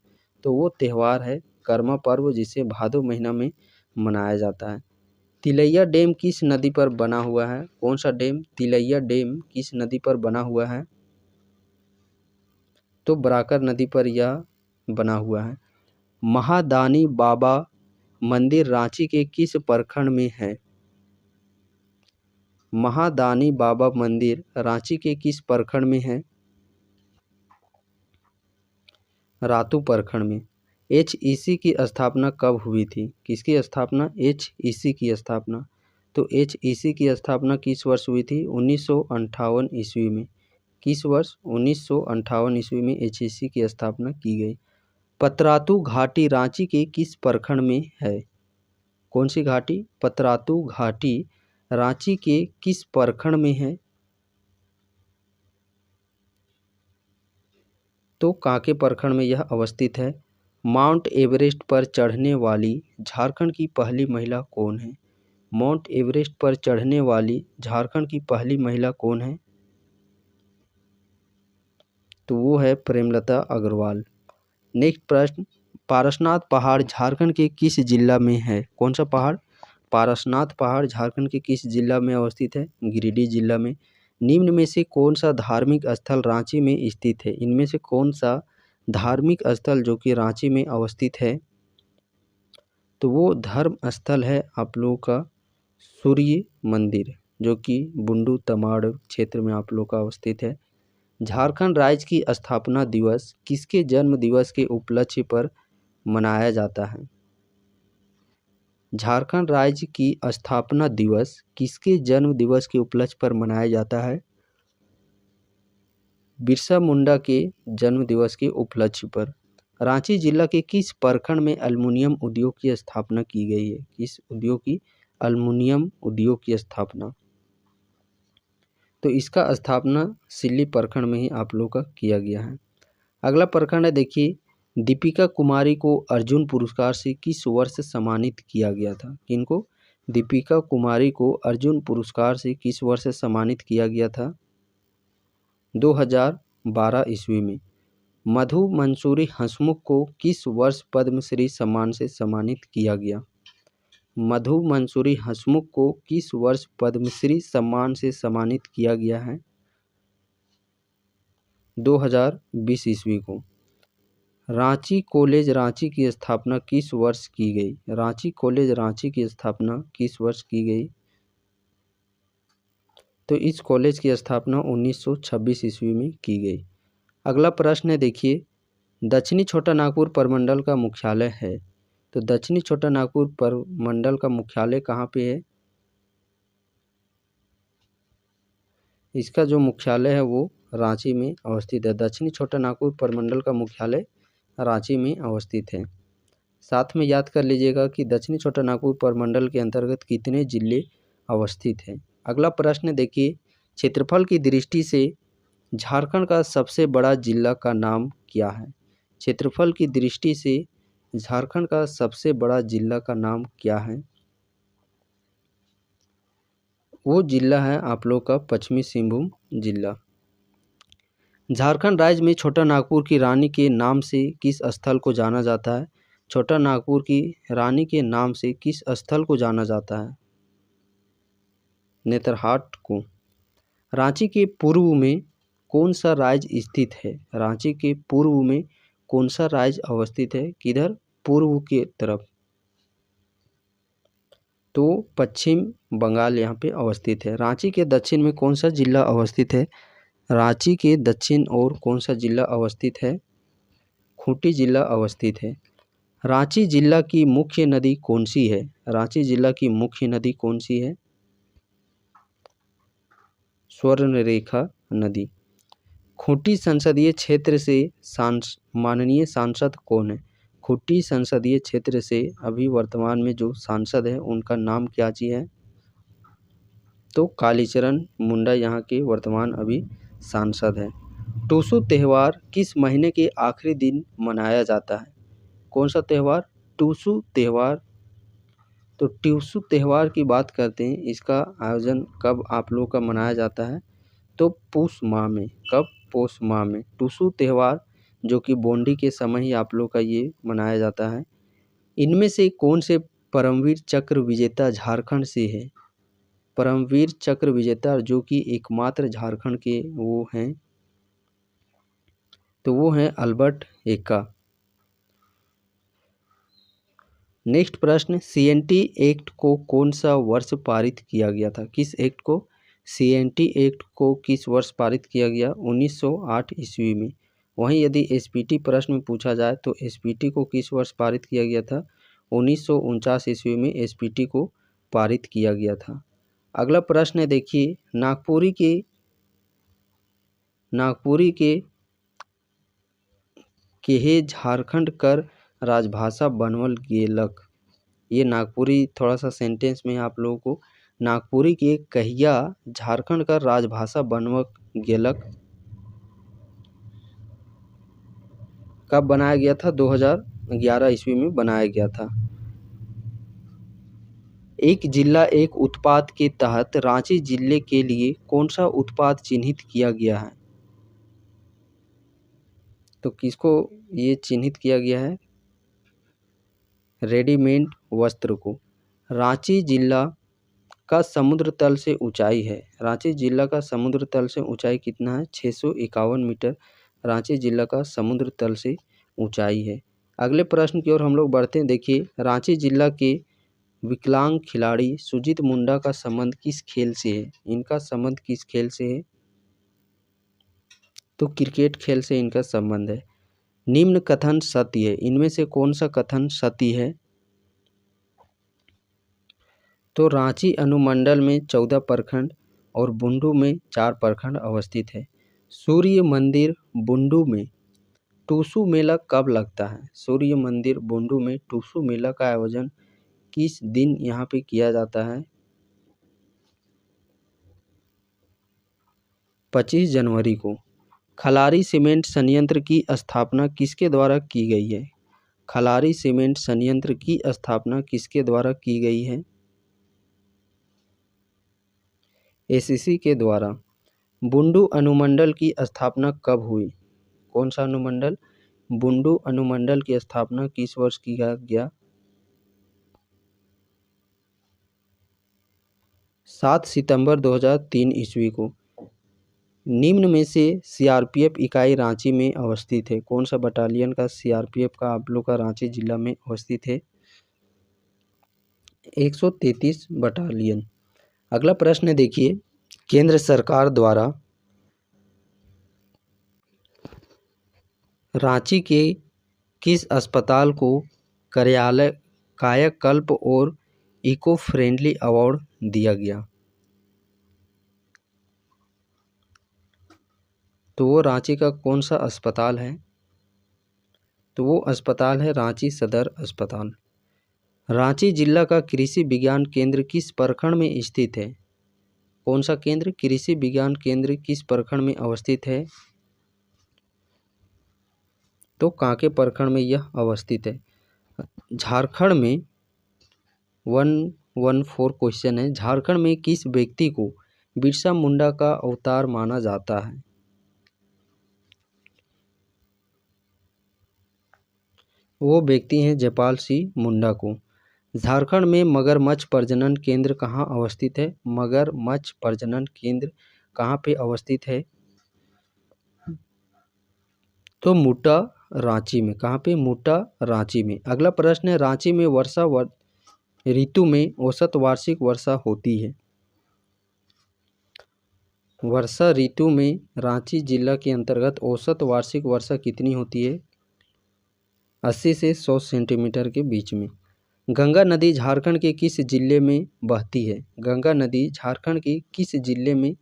तो वो त्यौहार है कर्मा पर्व, जिसे भादो महीना में मनाया जाता है। तिलैया डैम किस नदी पर बना हुआ है? कौन सा डैम? तिलैया डैम किस नदी पर बना हुआ है? तो बराकर नदी पर यह बना हुआ है। महादानी बाबा मंदिर रांची के किस प्रखंड में है? महादानी बाबा मंदिर रांची के किस प्रखंड में है? रातू प्रखंड में। HEC की स्थापना कब हुई थी? किसकी स्थापना? HEC की स्थापना। तो HEC की स्थापना किस वर्ष हुई थी? 1958 ईस्वी में। किस वर्ष? 1958 ईस्वी में HEC की स्थापना की गई। पतरातू घाटी रांची के किस प्रखंड में है? कौन सी घाटी? पतरातू घाटी रांची के किस प्रखंड में है? तो कांके प्रखंड में यह अवस्थित है। माउंट एवरेस्ट पर चढ़ने वाली झारखंड की पहली महिला कौन है? माउंट एवरेस्ट पर चढ़ने वाली झारखंड की पहली महिला कौन है? तो वो है प्रेमलता अग्रवाल। नेक्स्ट प्रश्न, पारसनाथ पहाड़ झारखंड के किस जिला में है? कौन सा पहाड़? पारसनाथ पहाड़ झारखंड के किस जिला में अवस्थित है? गिरिडीह जिला में। निम्न में से कौन सा धार्मिक स्थल रांची में स्थित है? इनमें से कौन सा धार्मिक स्थल जो कि रांची में अवस्थित है? तो वो धर्म स्थल है आप लोगों का सूर्य मंदिर, जो कि बुंडू तमाड़ क्षेत्र में आप लोग का अवस्थित है। झारखंड राज्य की स्थापना दिवस किसके जन्म दिवस के उपलक्ष्य पर मनाया जाता है? झारखंड राज्य की स्थापना दिवस किसके जन्म दिवस के उपलक्ष्य पर मनाया जाता है? बिरसा मुंडा के जन्म दिवस के उपलक्ष्य पर। रांची जिला के किस प्रखंड में एल्युमिनियम उद्योग की स्थापना की गई है? किस उद्योग की? एल्युमिनियम उद्योग की स्थापना। तो इसका स्थापना सिल्ली प्रखंड में ही आप लोग का किया गया है। अगला प्रखंड है, देखिए, दीपिका कुमारी को अर्जुन पुरस्कार से किस वर्ष सम्मानित किया गया था? किनको? दीपिका कुमारी को अर्जुन पुरस्कार से किस वर्ष सम्मानित किया गया था? 2012 ईस्वी में। मधु मंसूरी हंसमुख को किस वर्ष पद्मश्री सम्मान से सम्मानित किया गया? मधु मंसूरी हंसमुख को किस वर्ष पद्मश्री सम्मान से सम्मानित किया गया है? 2020 ईस्वी को। रांची कॉलेज रांची की स्थापना किस वर्ष की गई? रांची कॉलेज रांची की स्थापना किस वर्ष की गई? तो इस कॉलेज की स्थापना 1926 ईस्वी में की गई। अगला प्रश्न है, देखिए, दक्षिणी छोटा नागपुर प्रमंडल का मुख्यालय है। तो दक्षिणी छोटा नागपुर प्रमंडल का मुख्यालय कहाँ पे है? इसका जो मुख्यालय है वो रांची में अवस्थित है। दक्षिणी छोटा नागपुर प्रमंडल का मुख्यालय रांची में अवस्थित है। साथ में याद कर लीजिएगा कि दक्षिणी छोटा नागपुर प्रमंडल के अंतर्गत कितने जिले अवस्थित हैं। अगला प्रश्न देखिए, क्षेत्रफल की दृष्टि से झारखंड का सबसे बड़ा जिला का नाम क्या है? क्षेत्रफल की दृष्टि से झारखंड का सबसे बड़ा जिला का नाम क्या है? वो जिला है आप लोग का पश्चिमी सिंहभूम जिला। झारखंड राज्य में छोटा नागपुर की रानी के नाम से किस स्थल को जाना जाता है? छोटा नागपुर की रानी के नाम से किस स्थल को जाना जाता है? नेतरहाट को। रांची के पूर्व में कौन सा राज्य स्थित है? रांची के पूर्व में कौन सा राज्य अवस्थित है? किधर? पूर्व के तरफ। तो पश्चिम बंगाल यहाँ पे अवस्थित है। रांची के दक्षिण में कौन सा जिला अवस्थित है? रांची के दक्षिण और कौन सा जिला अवस्थित है? खूंटी जिला अवस्थित है। रांची जिला की मुख्य नदी कौन सी है? रांची जिला की मुख्य नदी कौन सी है? स्वर्णरेखा नदी। खूंटी संसदीय क्षेत्र से माननीय सांसद कौन है? खूंटी संसदीय क्षेत्र से अभी वर्तमान में जो सांसद है उनका नाम क्या जी है? तो कालीचरण मुंडा यहाँ के वर्तमान अभी सांसद है। टूसू त्यौहार किस महीने के आखिरी दिन मनाया जाता है? कौन सा त्यौहार? टूसू त्यौहार। तो टूसू त्यौहार की बात करते हैं, इसका आयोजन कब आप लोग का मनाया जाता है? तो पूष माह में। कब? पौष माह में। टूसू त्यौहार जो कि बोंडी के समय ही आप लोग का ये मनाया जाता है। इनमें से कौन से परमवीर चक्र विजेता झारखंड से है? परमवीर चक्र विजेता जो कि एकमात्र झारखंड के वो हैं, तो वो हैं अल्बर्ट एक्का। नेक्स्ट प्रश्न, सीएनटी एक्ट को कौन सा वर्ष पारित किया गया था? किस एक्ट को? सीएनटी एक्ट को किस वर्ष पारित किया गया? 1908 ईस्वी में। वहीं यदि एसपीटी प्रश्न में पूछा जाए तो एसपीटी को किस वर्ष पारित किया गया था? 1949 ईस्वी में एसपीटी को पारित किया गया था। अगला प्रश्न है, देखिए, नागपुरी के केहे झारखंड कर राजभाषा बनवल गेलक। ये नागपुरी थोड़ा सा सेंटेंस में आप लोगों को, नागपुरी के कहिया झारखंड का राजभाषा बनवल गेलक, कब बनाया गया था? 2011 ईस्वी में बनाया गया था। एक जिला एक उत्पाद के तहत रांची जिले के लिए कौन सा उत्पाद चिन्हित किया गया है? तो किसको ये चिन्हित किया गया है? रेडीमेड वस्त्र को। रांची जिला का समुद्र तल से ऊंचाई है। रांची जिला का समुद्र तल से ऊंचाई कितना है? 651 मीटर रांची जिला का समुद्र तल से ऊंचाई है। अगले प्रश्न की ओर हम लोग बढ़ते हैं। देखिए, रांची जिला के विकलांग खिलाड़ी सुजीत मुंडा का संबंध किस खेल से है? इनका संबंध किस खेल से है? तो क्रिकेट खेल से इनका संबंध है। निम्न कथन सत्य है, इनमें से कौन सा कथन सत्य है? तो रांची अनुमंडल में 14 प्रखंड और बुंडू में 4 प्रखंड अवस्थित है। सूर्य मंदिर बुंडू में टूसू मेला कब लगता है? सूर्य मंदिर बुंडू में टूसू मेला का आयोजन किस दिन यहाँ पे किया जाता है? 25 जनवरी को। खलारी सीमेंट संयंत्र की स्थापना किसके द्वारा की गई है? खलारी सीमेंट संयंत्र की स्थापना किसके द्वारा की गई है? एसीसी के द्वारा। बुंडू अनुमंडल की स्थापना कब हुई? कौन सा अनुमंडल? बुंडू अनुमंडल की स्थापना किस वर्ष किया गया? 7 सितंबर 2003 ईस्वी को। निम्न में से सीआरपीएफ इकाई रांची में अवस्थित है। कौन सा बटालियन का सीआरपीएफ का आप लोग का रांची जिला में अवस्थित है? 133 बटालियन। अगला प्रश्न है, देखिए, केंद्र सरकार द्वारा रांची के किस अस्पताल को कार्यालय कायाकल्प और इको फ्रेंडली अवार्ड दिया गया? तो वो रांची का कौन सा अस्पताल है? तो वो अस्पताल है रांची सदर अस्पताल। रांची जिला का कृषि विज्ञान केंद्र किस प्रखंड में स्थित है? कौन सा केंद्र? कृषि विज्ञान केंद्र किस प्रखंड में अवस्थित है? तो कांके प्रखंड में यह अवस्थित है। झारखंड में 114 क्वेश्चन है। झारखंड में किस व्यक्ति को बिरसा मुंडा का अवतार माना जाता है? वो व्यक्ति हैं जयपाल सिंह मुंडा को। झारखंड में मगरमच्छ प्रजनन केंद्र कहाँ अवस्थित है? मगरमच्छ प्रजनन केंद्र कहाँ पे अवस्थित है? तो मूटा रांची में, कहाँ पे? मूटा रांची में। अगला प्रश्न है, रांची में वर्षा ऋतु में औसत वार्षिक वर्षा होती है। वर्षा ऋतु में रांची जिला के अंतर्गत औसत वार्षिक वर्षा कितनी होती है? 80 से 100 सेंटीमीटर के बीच में। गंगा नदी झारखंड के किस जिले में बहती है? गंगा नदी झारखंड के किस जिले में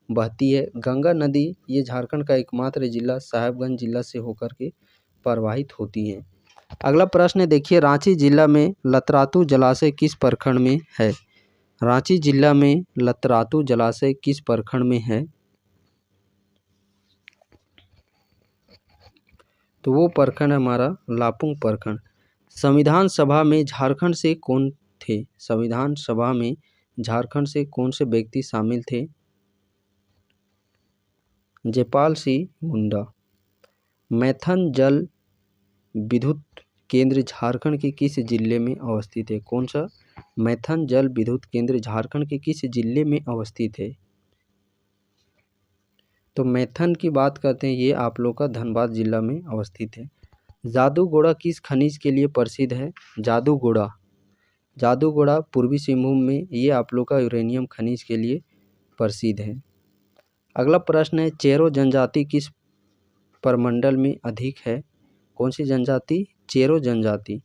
बहती है? गंगा नदी ये झारखंड का एकमात्र जिला साहेबगंज जिला से होकर के प्रवाहित होती है। अगला प्रश्न देखिए, रांची जिला में लतरातू जलाशय किस प्रखंड में है? रांची जिला में लतरातू जलाशय किस प्रखंड में है? तो वो प्रखंड हमारा लापुंग प्रखंड। संविधान सभा में झारखंड से कौन थे? संविधान सभा में झारखंड से कौन से व्यक्ति शामिल थे? जयपाल सिंह मुंडा। मैथन जल विद्युत केंद्र झारखंड के किस जिले में अवस्थित है? कौन सा? मैथन जल विद्युत केंद्र झारखंड के किस जिले में अवस्थित है? तो मैथन की बात करते हैं, ये आप लोग का धनबाद जिला में अवस्थित है। जादूगोड़ा किस खनिज के लिए प्रसिद्ध है? जादूगोड़ा, जादूगोड़ा पूर्वी सिंहभूम में, ये आप लोग का यूरेनियम खनिज के लिए प्रसिद्ध है। अगला प्रश्न है, चेरो जनजाति किस प्रमंडल में अधिक है? कौन सी जनजाति? चेरो जनजाति।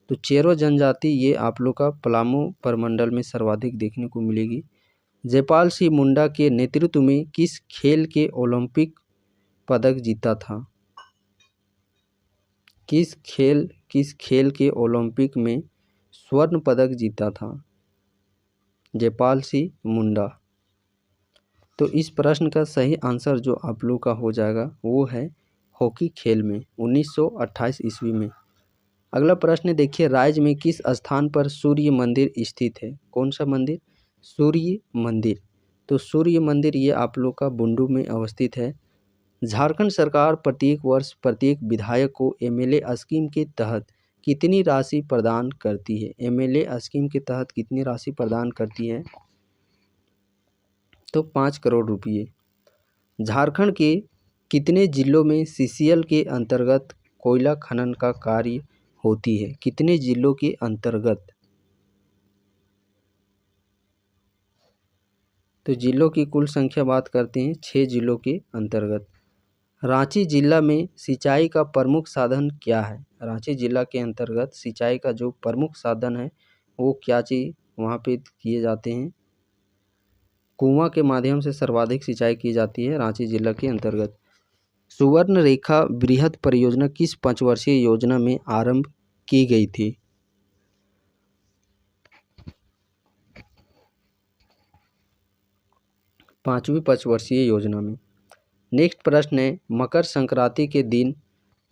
तो चेरो जनजाति ये आप लोग का पलामू प्रमंडल में सर्वाधिक देखने को मिलेगी। जयपाल सिंह मुंडा के नेतृत्व में किस खेल के ओलंपिक पदक जीता था? किस खेल के ओलंपिक में स्वर्ण पदक जीता था? जयपाल सिंह मुंडा। तो इस प्रश्न का सही आंसर जो आप लोग का हो जाएगा वो है हॉकी खेल में 1928 ईस्वी में। अगला प्रश्न देखिए, राज्य में किस स्थान पर सूर्य मंदिर स्थित है? कौन सा मंदिर? सूर्य मंदिर। तो सूर्य मंदिर ये आप लोग का बुंडू में अवस्थित है। झारखंड सरकार प्रत्येक वर्ष प्रत्येक विधायक को एमएलए स्कीम के तहत कितनी राशि प्रदान करती है? एमएलए स्कीम के तहत कितनी राशि प्रदान करती है? तो 5 करोड़ रुपये। झारखंड के कितने जिलों में सीसीएल के अंतर्गत कोयला खनन का कार्य होती है? कितने जिलों के अंतर्गत? तो जिलों की कुल संख्या बात करते हैं 6 जिलों के अंतर्गत। रांची जिला में सिंचाई का प्रमुख साधन क्या है? रांची जिला के अंतर्गत सिंचाई का जो प्रमुख साधन है वो क्या चीज़ वहाँ पे किए जाते हैं? कुआं के माध्यम से सर्वाधिक सिंचाई की जाती है रांची जिला के अंतर्गत। सुवर्ण रेखा बृहद परियोजना किस पंचवर्षीय योजना में आरंभ की गई थी? पांचवी पंचवर्षीय योजना में। नेक्स्ट प्रश्न है, मकर संक्रांति के दिन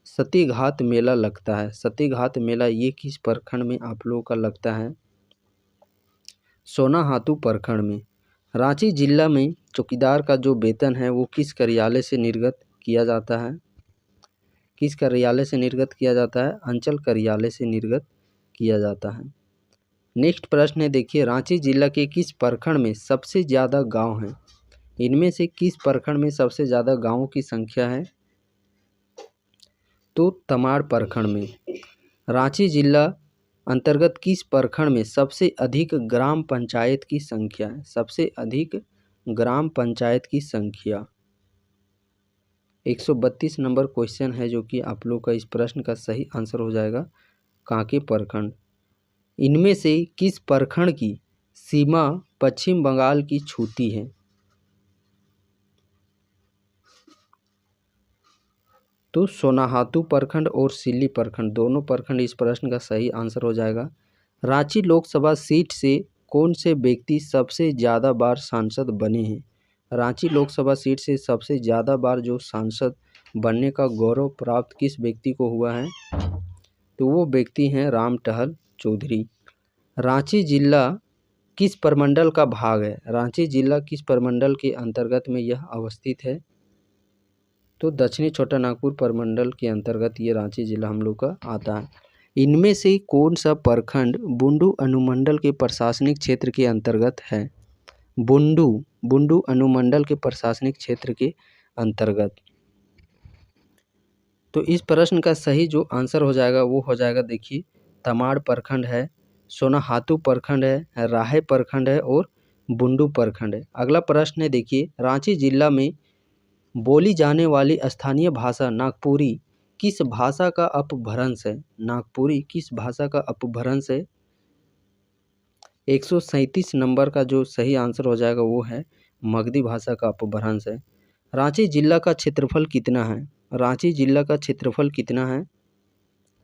सती घाट मेला लगता है। सती घाट मेला ये किस प्रखंड में आप लोगों का लगता है? सोनाहातू प्रखंड में। रांची जिला में चौकीदार का जो वेतन है वो किस कार्यालय से निर्गत किया जाता है? किस कार्यालय से निर्गत किया जाता है? अंचल कार्यालय से निर्गत किया जाता है। नेक्स्ट प्रश्न है देखिए, रांची जिला के किस प्रखंड में सबसे ज़्यादा गांव हैं? इनमें से किस प्रखंड में सबसे ज़्यादा गांवों की संख्या है? तो तमाड़ प्रखंड में। रांची जिला अंतर्गत किस प्रखंड में सबसे अधिक ग्राम पंचायत की संख्या है? सबसे अधिक ग्राम पंचायत की संख्या 132 नंबर क्वेश्चन है जो कि आप लोग का इस प्रश्न का सही आंसर हो जाएगा कांके प्रखंड। इनमें से किस प्रखंड की सीमा पश्चिम बंगाल की छूती है? तो सोनाहातू प्रखंड और सिल्ली प्रखंड, दोनों प्रखंड इस प्रश्न का सही आंसर हो जाएगा। रांची लोकसभा सीट से कौन से व्यक्ति सबसे ज़्यादा बार सांसद बने हैं? रांची लोकसभा सीट से सबसे ज़्यादा बार जो सांसद बनने का गौरव प्राप्त किस व्यक्ति को हुआ है? तो वो व्यक्ति हैं राम टहल चौधरी। रांची जिला किस प्रमंडल का भाग है? रांची जिला किस प्रमंडल के अंतर्गत में यह अवस्थित है? तो दक्षिणी छोटा नागपुर प्रमंडल के अंतर्गत ये रांची जिला हम लोग का आता है। इनमें से कौन सा प्रखंड बुंडू अनुमंडल के प्रशासनिक क्षेत्र के अंतर्गत है? बुंडू अनुमंडल के प्रशासनिक क्षेत्र के अंतर्गत। तो इस प्रश्न का सही जो आंसर हो जाएगा वो हो जाएगा, देखिए तमाड़ प्रखंड है, सोनाहातू प्रखंड है, राहे प्रखंड है और बुंडू प्रखंड है। अगला प्रश्न है, देखिए रांची जिला में बोली जाने वाली स्थानीय भाषा नागपुरी किस भाषा का अपभ्रंश है? नागपुरी किस भाषा का अपभ्रंश है? 137 नंबर का जो सही आंसर हो जाएगा वो है मगधी भाषा का अपभ्रंश है। रांची जिला का क्षेत्रफल कितना है? रांची जिला का क्षेत्रफल कितना है?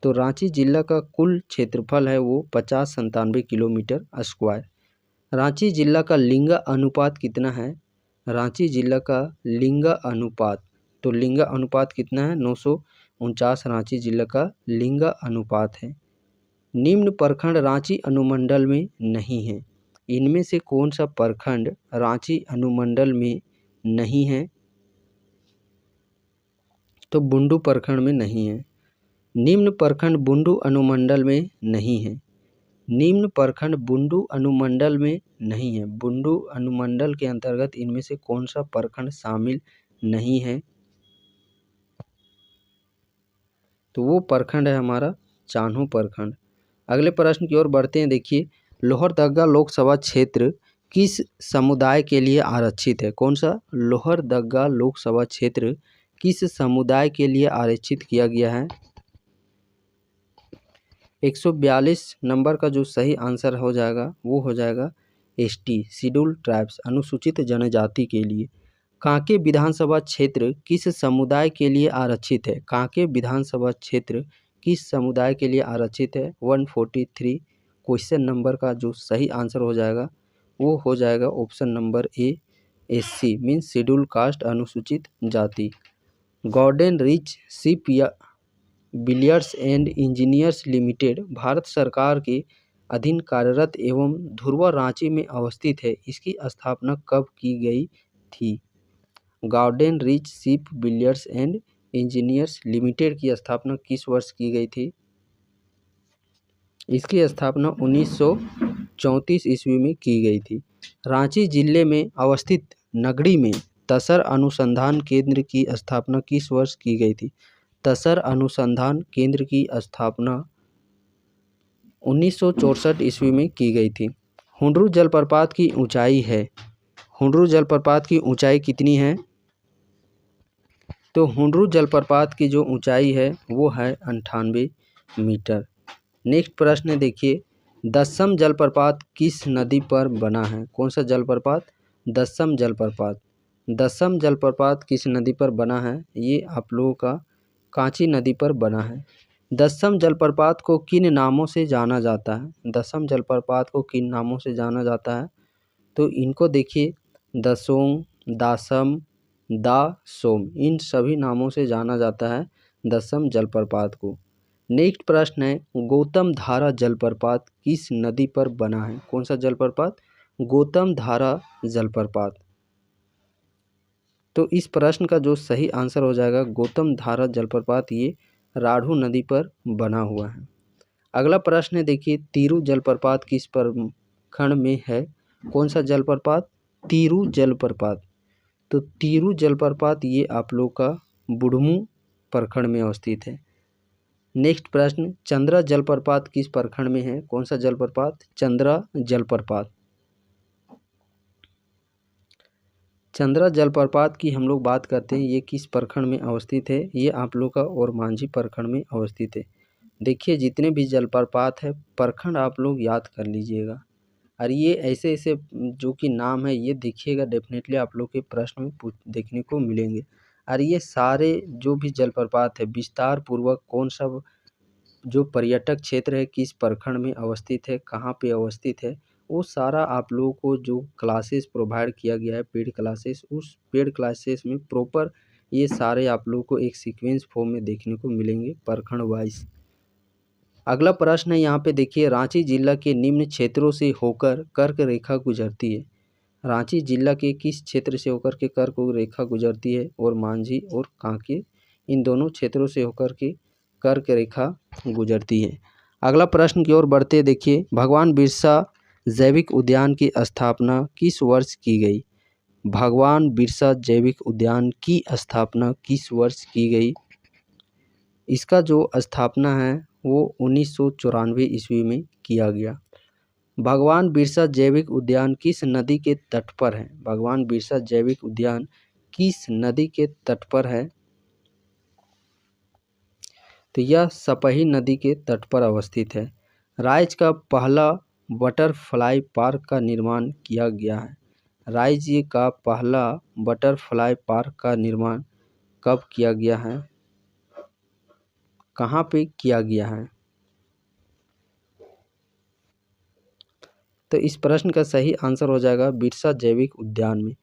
तो रांची जिला का कुल क्षेत्रफल है वो 5097 किलोमीटर स्क्वायर। रांची जिला का लिंग अनुपात कितना है? रांची जिला का लिंग अनुपात, तो लिंग अनुपात कितना है? 949 रांची जिला का लिंग अनुपात है। निम्न प्रखंड रांची अनुमंडल में नहीं है। इनमें से कौन सा प्रखंड रांची अनुमंडल में नहीं है? तो बुंडू प्रखंड में नहीं है। निम्न प्रखंड बुंडू अनुमंडल में नहीं है। निम्न प्रखंड बुंडू अनुमंडल में नहीं है। बुंडू अनुमंडल के अंतर्गत इनमें से कौन सा प्रखंड शामिल नहीं है? तो वो प्रखंड है हमारा चान्हो प्रखंड। अगले प्रश्न की ओर बढ़ते हैं। देखिए लोहरदगा लोकसभा क्षेत्र किस समुदाय के लिए आरक्षित है? कौन सा? लोहरदगा लोकसभा क्षेत्र किस समुदाय के लिए आरक्षित किया गया है? 142 नंबर का जो सही आंसर हो जाएगा वो हो जाएगा एसटी शेड्यूल ट्राइब्स अनुसूचित जनजाति के लिए। कांके विधानसभा क्षेत्र किस समुदाय के लिए आरक्षित है? कांके विधानसभा क्षेत्र किस समुदाय के लिए आरक्षित है? 143 क्वेश्चन नंबर का जो सही आंसर हो जाएगा वो हो जाएगा option number A SC means schedule caste अनुसूचित जाति। Garden Reach Shipbuilders and Engineers Limited Bharat सरकार के अधीन कार्यरत एवं धुर्वा रांची में अवस्थित है। इसकी स्थापना कब की गई थी? Garden Reach Shipbuilders and Engineers Limited की स्थापना किस वर्ष की गई थी? इसकी स्थापना 1934 ईस्वी में की गई थी। रांची जिले में अवस्थित नगड़ी में तसर अनुसंधान केंद्र की स्थापना किस वर्ष की गई थी? तसर अनुसंधान केंद्र की स्थापना 1964 ईस्वी में की गई थी। हुंडरू जलप्रपात की ऊंचाई है। हुंडरू जलप्रपात की ऊंचाई कितनी है? तो हुंडरू जलप्रपात की जो ऊंचाई है वो है 98 मीटर। नेक्स्ट प्रश्न देखिए दस्सम जलप्रपात किस नदी पर बना है? कौन सा जलप्रपात? दस्सम जलप्रपात। दस्सम जलप्रपात किस नदी पर बना है? ये आप लोगों का कांची नदी पर बना है। दस्सम जलप्रपात को किन नामों से जाना जाता है? दस्सम जलप्रपात को किन नामों से जाना जाता है? तो इनको देखिए दसोंग, दासम, दासोम इन सभी नामों से जाना जाता है दस्सम जलप्रपात को। नेक्स्ट प्रश्न है गौतम धारा जलप्रपात किस नदी पर बना है? कौन सा जलप्रपात? गौतम धारा जलप्रपात। तो इस प्रश्न का जो सही आंसर हो जाएगा गौतम धारा जलप्रपात ये राढ़ू नदी पर बना हुआ है। अगला प्रश्न है देखिए तीरू जलप्रपात किस प्रखंड में है? कौन सा जलप्रपात? तीरू जलप्रपात। तो तीरू जलप्रपात ये आप लोग का बुढ़मू प्रखंड में अवस्थित है। नेक्स्ट प्रश्न चंद्रा जलप्रपात किस प्रखंड में है? कौन सा जलप्रपात? चंद्रा जलप्रपात। चंद्रा जलप्रपात की हम लोग बात करते हैं, ये किस प्रखंड में अवस्थित है? ये आप लोग का ओरमांझी प्रखंड में अवस्थित है। देखिए जितने भी जलप्रपात है प्रखंड आप लोग याद कर लीजिएगा और ये ऐसे ऐसे जो कि नाम है ये देखिएगा डेफिनेटली आप लोग के प्रश्न में देखने को मिलेंगे। और ये सारे जो भी जलप्रपात है विस्तार पूर्वक कौन सा जो पर्यटक क्षेत्र है किस प्रखंड में अवस्थित है, कहाँ पे अवस्थित है, वो सारा आप लोगों को जो क्लासेस प्रोवाइड किया गया है पेड क्लासेस, उस पेड क्लासेस में प्रॉपर ये सारे आप लोगों को एक सीक्वेंस फॉर्म में देखने को मिलेंगे प्रखंड वाइज। अगला प्रश्न है यहाँ पे देखिए रांची जिला के निम्न क्षेत्रों से होकर कर्क रेखा गुजरती है। रांची जिला के किस क्षेत्र से होकर के कर्क रेखा गुजरती है? और मांझी और कांके इन दोनों क्षेत्रों से होकर के कर्क रेखा गुजरती है। अगला प्रश्न की ओर बढ़ते देखिए भगवान बिरसा जैविक उद्यान की स्थापना किस वर्ष की गई? भगवान बिरसा जैविक उद्यान की स्थापना किस वर्ष की गई? इसका जो स्थापना है वो 1994 ईस्वी में किया गया। भगवान बिरसा जैविक उद्यान किस नदी के तट पर है? भगवान बिरसा जैविक उद्यान किस नदी के तट पर है? तो यह सपही नदी के तट पर अवस्थित है। राज्य का पहला बटरफ्लाई पार्क का निर्माण किया गया है। राज्य का पहला बटरफ्लाई पार्क का निर्माण कब किया गया है? कहाँ पे किया गया है? तो इस प्रश्न का सही आंसर हो जाएगा बिरसा जैविक उद्यान में।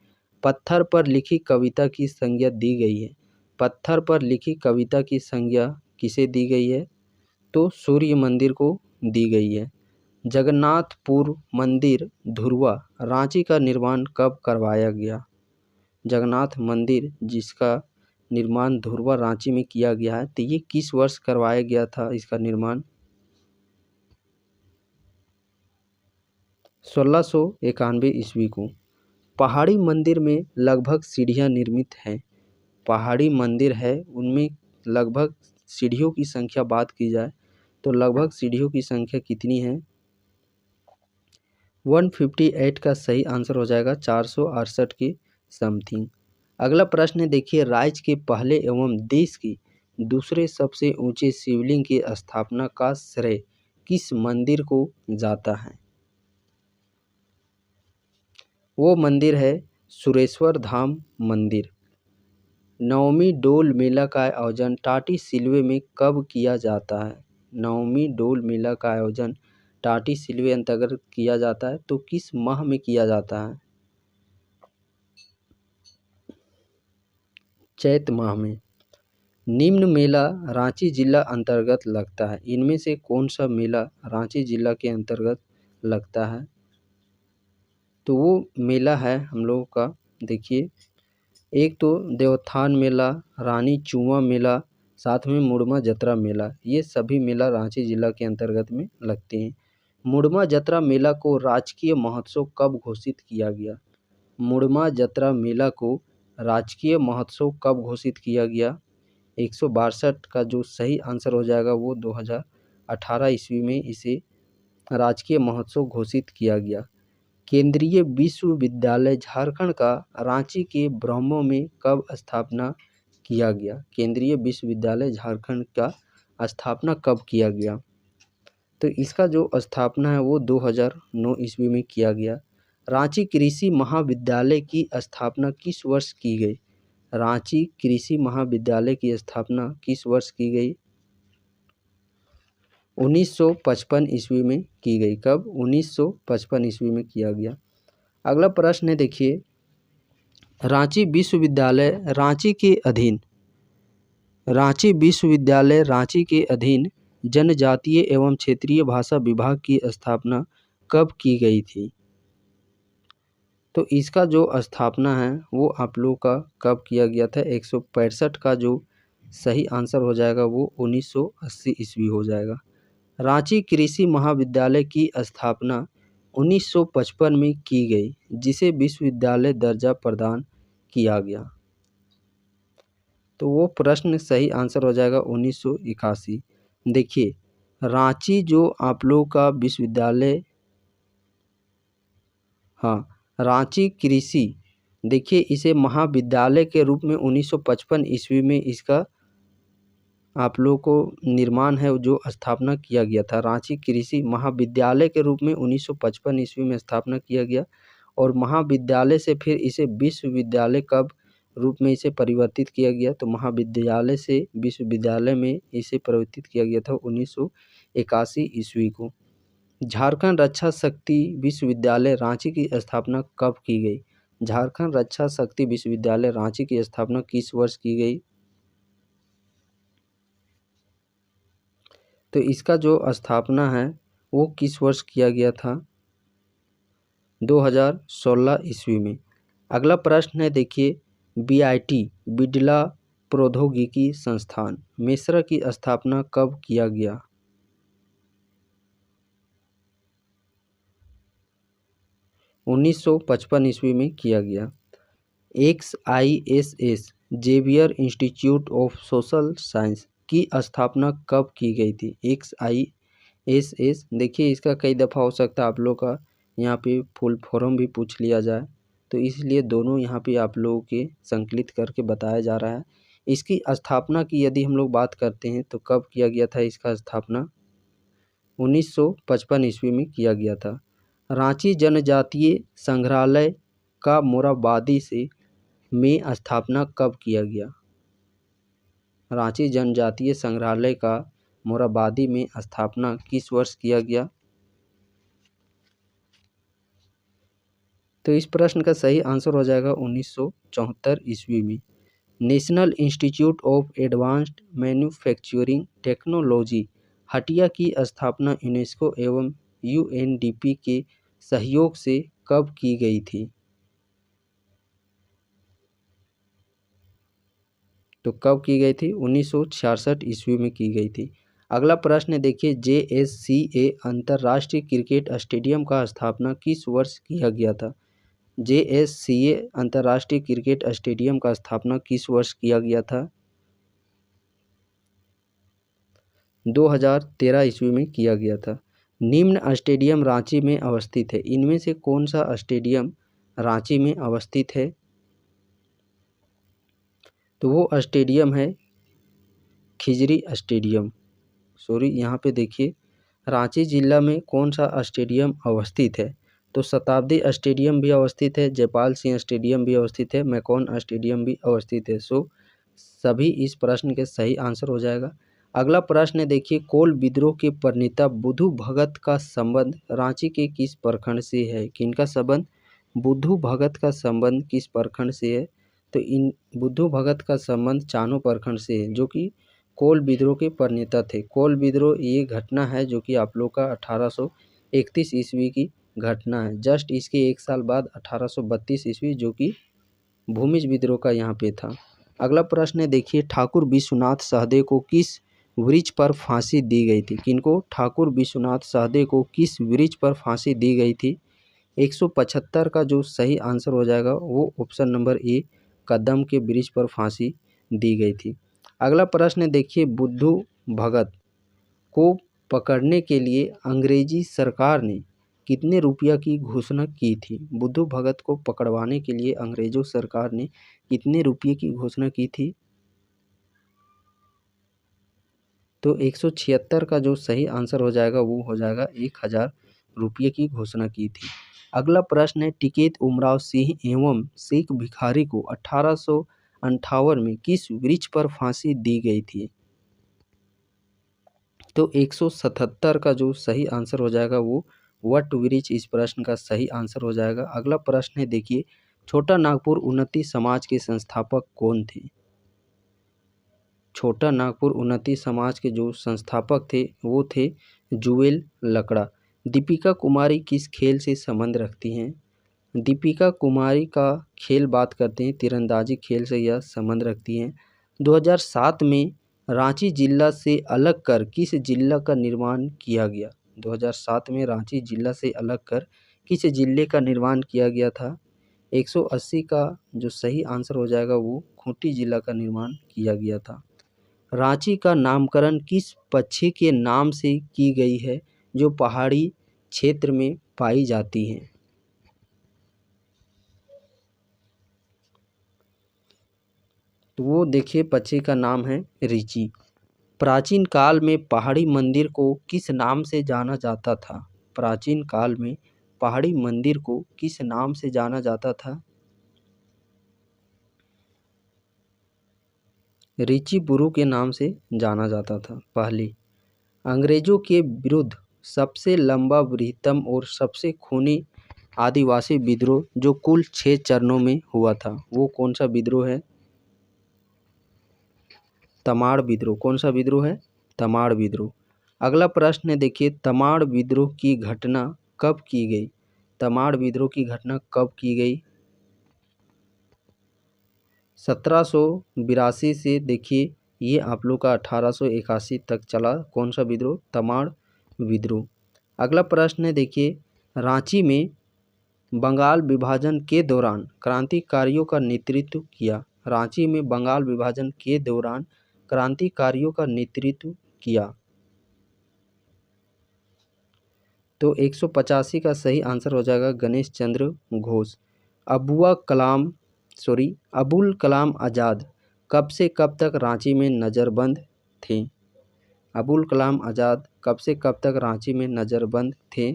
पत्थर पर लिखी कविता की संज्ञा दी गई है। पत्थर पर लिखी कविता की संज्ञा किसे दी गई है? तो सूर्य मंदिर को दी गई है। जगन्नाथपुर मंदिर धुर्वा रांची का निर्माण कब करवाया गया? जगन्नाथ मंदिर जिसका निर्माण धुर्वा रांची में किया गया है, तो ये किस वर्ष करवाया गया था इसका निर्माण? 1691 ईस्वी को। पहाड़ी मंदिर में लगभग सीढ़ियाँ निर्मित हैं। पहाड़ी मंदिर है उनमें लगभग सीढ़ियों की संख्या बात की जाए तो लगभग सीढ़ियों की संख्या कितनी है? 158 का सही आंसर हो जाएगा 468 के समथिंग। अगला प्रश्न है देखिए, राज्य के पहले एवं देश के दूसरे सबसे ऊंचे शिवलिंग की स्थापना का श्रेय किस मंदिर को जाता है? वो मंदिर है सुरेश्वर धाम मंदिर। नवमी डोल मेला का आयोजन टाटी सिलवे में कब किया जाता है? नवमी डोल मेला का आयोजन टाटी सिलवे अंतर्गत किया जाता है, तो किस माह में किया जाता है? चैत माह में। निम्न मेला रांची जिला अंतर्गत लगता है। इनमें से कौन सा मेला रांची जिला के अंतर्गत लगता है? तो वो मेला है हम लोगों का, देखिए, एक तो देवोत्थान मेला, रानी चुआ मेला, साथ में मुड़मा जतरा मेला, ये सभी मेला रांची जिला के अंतर्गत में लगते हैं। मुड़मा जतरा मेला को राजकीय महोत्सव कब घोषित किया गया? मुड़मा जतरा मेला को राजकीय महोत्सव कब घोषित किया गया? 162 का जो सही आंसर हो जाएगा वो 2018 ईस्वी में इसे राजकीय महोत्सव घोषित किया गया। केंद्रीय विश्वविद्यालय झारखंड का रांची के ब्रह्मो में कब स्थापना किया गया? केंद्रीय विश्वविद्यालय झारखंड का स्थापना कब किया गया? तो इसका जो स्थापना है वो 2009 ईस्वी में किया गया। रांची कृषि महाविद्यालय की स्थापना किस वर्ष की गई? रांची कृषि महाविद्यालय की स्थापना किस वर्ष की गई? 1955 ईस्वी में की गई। कब? 1955 ईस्वी में किया गया। अगला प्रश्न है देखिए, रांची विश्वविद्यालय रांची के अधीन जनजातीय एवं क्षेत्रीय भाषा विभाग की स्थापना कब की गई थी? तो इसका जो स्थापना है वो आप लोग का कब किया गया था? 165 का जो सही आंसर हो जाएगा वो 1980 ईस्वी हो जाएगा। रांची कृषि महाविद्यालय की स्थापना 1955 में की गई, जिसे विश्वविद्यालय दर्जा प्रदान किया गया। तो वो प्रश्न सही आंसर हो जाएगा 1981। देखिए, रांची जो आप लोग का विश्वविद्यालय, हाँ, रांची कृषि, देखिए इसे महाविद्यालय के रूप में 1955 ईस्वी में इसका आप लोग को निर्माण है जो स्थापना किया गया था। रांची कृषि महाविद्यालय के रूप में 1955 ईस्वी में स्थापना किया गया और महाविद्यालय से फिर इसे विश्वविद्यालय कब रूप में इसे परिवर्तित किया गया? तो महाविद्यालय से विश्वविद्यालय में इसे परिवर्तित किया गया था 1981 ईस्वी को। झारखंड रक्षा शक्ति विश्वविद्यालय रांची की स्थापना कब की गई? झारखंड रक्षा शक्ति विश्वविद्यालय रांची की स्थापना किस वर्ष की गई? तो इसका जो स्थापना है वो किस वर्ष किया गया था? 2016 ईस्वी में। अगला प्रश्न है देखिए, BIT बिड़ला प्रौद्योगिकी संस्थान मेसरा की स्थापना कब किया गया? 1955 ईस्वी में किया गया। XISS Xavier Institute of Social Science की स्थापना कब की गई थी? XISS, देखिए इसका कई दफ़ा हो सकता है आप लोग का यहाँ पे फुल फॉर्म भी पूछ लिया जाए, तो इसलिए दोनों यहाँ पे आप लोगों के संकलित करके बताया जा रहा है। इसकी स्थापना की यदि हम लोग बात करते हैं तो कब किया गया था इसका स्थापना? 1955 ईस्वी में किया गया था। रांची जनजातीय संग्रहालय का मोरहाबादी से में स्थापना कब किया गया? रांची जनजातीय संग्रहालय का मोरहाबादी में स्थापना किस वर्ष किया गया? तो इस प्रश्न का सही आंसर हो जाएगा 1974 ईस्वी में। National institute of advanced manufacturing technology Hatia की स्थापना यूनेस्को एवं UNDP के सहयोग से कब की गई थी? तो कब की गई थी? 1966 ईस्वी में की गई थी। अगला प्रश्न देखिए, JSCA अंतर्राष्ट्रीय क्रिकेट स्टेडियम का स्थापना किस वर्ष किया गया था? JSCA अंतर्राष्ट्रीय क्रिकेट स्टेडियम का स्थापना किस वर्ष किया गया था? 2013 ईस्वी में किया गया था। निम्न स्टेडियम रांची में अवस्थित है, इनमें से कौन सा स्टेडियम रांची में अवस्थित है? तो वो स्टेडियम है खिजरी स्टेडियम। यहाँ पे देखिए रांची जिला में कौन सा स्टेडियम अवस्थित है? तो शताब्दी स्टेडियम भी अवस्थित है, जयपाल सिंह स्टेडियम भी अवस्थित है, मैकॉन स्टेडियम भी अवस्थित है। सभी इस प्रश्न के सही आंसर हो जाएगा। अगला प्रश्न देखिए, कोल विद्रोह के प्रणेता बुद्धू भगत का संबंध रांची के किस प्रखंड से है? किनका संबंध? बुद्धू भगत का संबंध किस प्रखंड से है? तो इन बुद्धू भगत का संबंध चानो प्रखंड से है, जो कि कोल विद्रोह के प्रणेता थे। कोल विद्रोह ये घटना है जो कि आप लोग का 1831 ईस्वी की घटना है। जस्ट इसके एक साल बाद 1832 ईस्वी जो कि भूमिज विद्रोह का यहाँ पे था। अगला प्रश्न है देखिए, ठाकुर विश्वनाथ सहदेव को किस वृक्ष पर फांसी दी गई थी? किनको? ठाकुर विश्वनाथ सहदेव को किस वृक्ष पर फांसी दी गई थी? 175 का जो सही आंसर हो जाएगा वो ऑप्शन नंबर ए, कदम के वृक्ष पर फांसी दी गई थी। अगला प्रश्न देखिए, बुद्धू भगत को पकड़ने के लिए अंग्रेजी सरकार ने कितने रुपया की घोषणा की थी? बुद्धू भगत को पकड़वाने के लिए अंग्रेजों सरकार ने कितने रुपये की घोषणा की थी? तो 176 का जो सही आंसर हो जाएगा वो हो जाएगा 1000 रुपये की घोषणा की थी। अगला प्रश्न है, टिकैत उमराव सिंह एवं शेख भिखारी को 1858 में किस वृक्ष पर फांसी दी गई थी? तो 177 का जो सही आंसर हो जाएगा वो वट वृक्ष इस प्रश्न का सही आंसर हो जाएगा। अगला प्रश्न है देखिए, छोटा नागपुर उन्नति समाज के संस्थापक कौन थे? छोटा नागपुर उन्नति समाज के जो संस्थापक थे वो थे जुएल लकड़ा। दीपिका कुमारी किस खेल से संबंध रखती हैं? दीपिका कुमारी का खेल बात करते हैं तीरंदाजी खेल से यह संबंध रखती हैं। 2007 में रांची जिला से अलग कर किस जिला का निर्माण किया गया? 2007 में रांची जिला से अलग कर किस जिले का निर्माण किया गया था? 180 का जो सही आंसर हो जाएगा वो खूंटी जिला का निर्माण किया गया था। रांची का नामकरण किस पक्षी के नाम से की गई है जो पहाड़ी क्षेत्र में पाई जाती है? तो वो देखिए पक्षी का नाम है रीची। प्राचीन काल में पहाड़ी मंदिर को किस नाम से जाना जाता था? प्राचीन काल में पहाड़ी मंदिर को किस नाम से जाना जाता था? ऋषिपुरु के नाम से जाना जाता था पहले। अंग्रेजों के विरुद्ध सबसे लंबा, बृहत्तम और सबसे खूनी आदिवासी विद्रोह जो कुल 6 चरणों में हुआ था वो कौन सा विद्रोह है? तमाड़ विद्रोह। कौन सा विद्रोह है? तमाड़ विद्रोह। अगला प्रश्न है देखिए, तमाड़ विद्रोह की घटना कब की गई? तमाड़ विद्रोह की घटना कब की गई? 1782 से देखिए ये आप लोग का 1881 तक चला। कौन सा विद्रोह? तमाड़ विद्रोह। अगला प्रश्न है देखिए, रांची में बंगाल विभाजन के दौरान क्रांतिकारियों का नेतृत्व किया। रांची में बंगाल विभाजन के दौरान क्रांतिकारियों का नेतृत्व किया? तो 185 का सही आंसर हो जाएगा गणेश चंद्र घोष। अबुल कलाम आज़ाद कब से कब तक रांची में नज़रबंद थे? अबुल कलाम आज़ाद कब से कब तक रांची में नज़रबंद थे?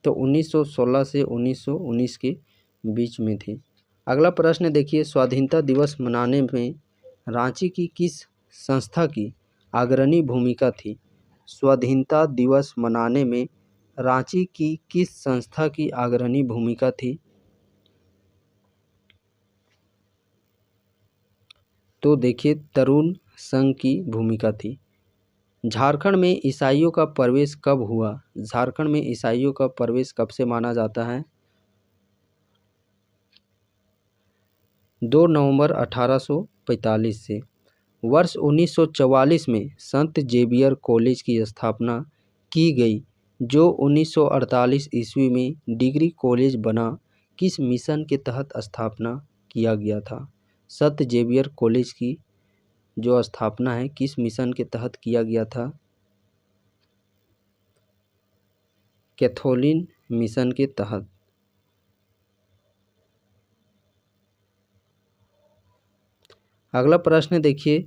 तो 1916 से 1919 के बीच में थे। अगला प्रश्न देखिए, स्वाधीनता दिवस मनाने में रांची की किस संस्था की अग्रणी भूमिका थी? स्वाधीनता दिवस मनाने में रांची की किस संस्था की अग्रणी भूमिका थी? तो देखिए तरुण संघ की भूमिका थी। झारखंड में ईसाइयों का प्रवेश कब हुआ? झारखंड में ईसाइयों का प्रवेश कब से माना जाता है? 2 नवंबर 1845 से। वर्ष 1944 में संत जेवियर कॉलेज की स्थापना की गई, जो 1948 ईस्वी में डिग्री कॉलेज बना। किस मिशन के तहत स्थापना किया गया था? संत जेवियर कॉलेज की जो स्थापना है किस मिशन के तहत किया गया था? कैथोलिन मिशन के तहत। अगला प्रश्न देखिए,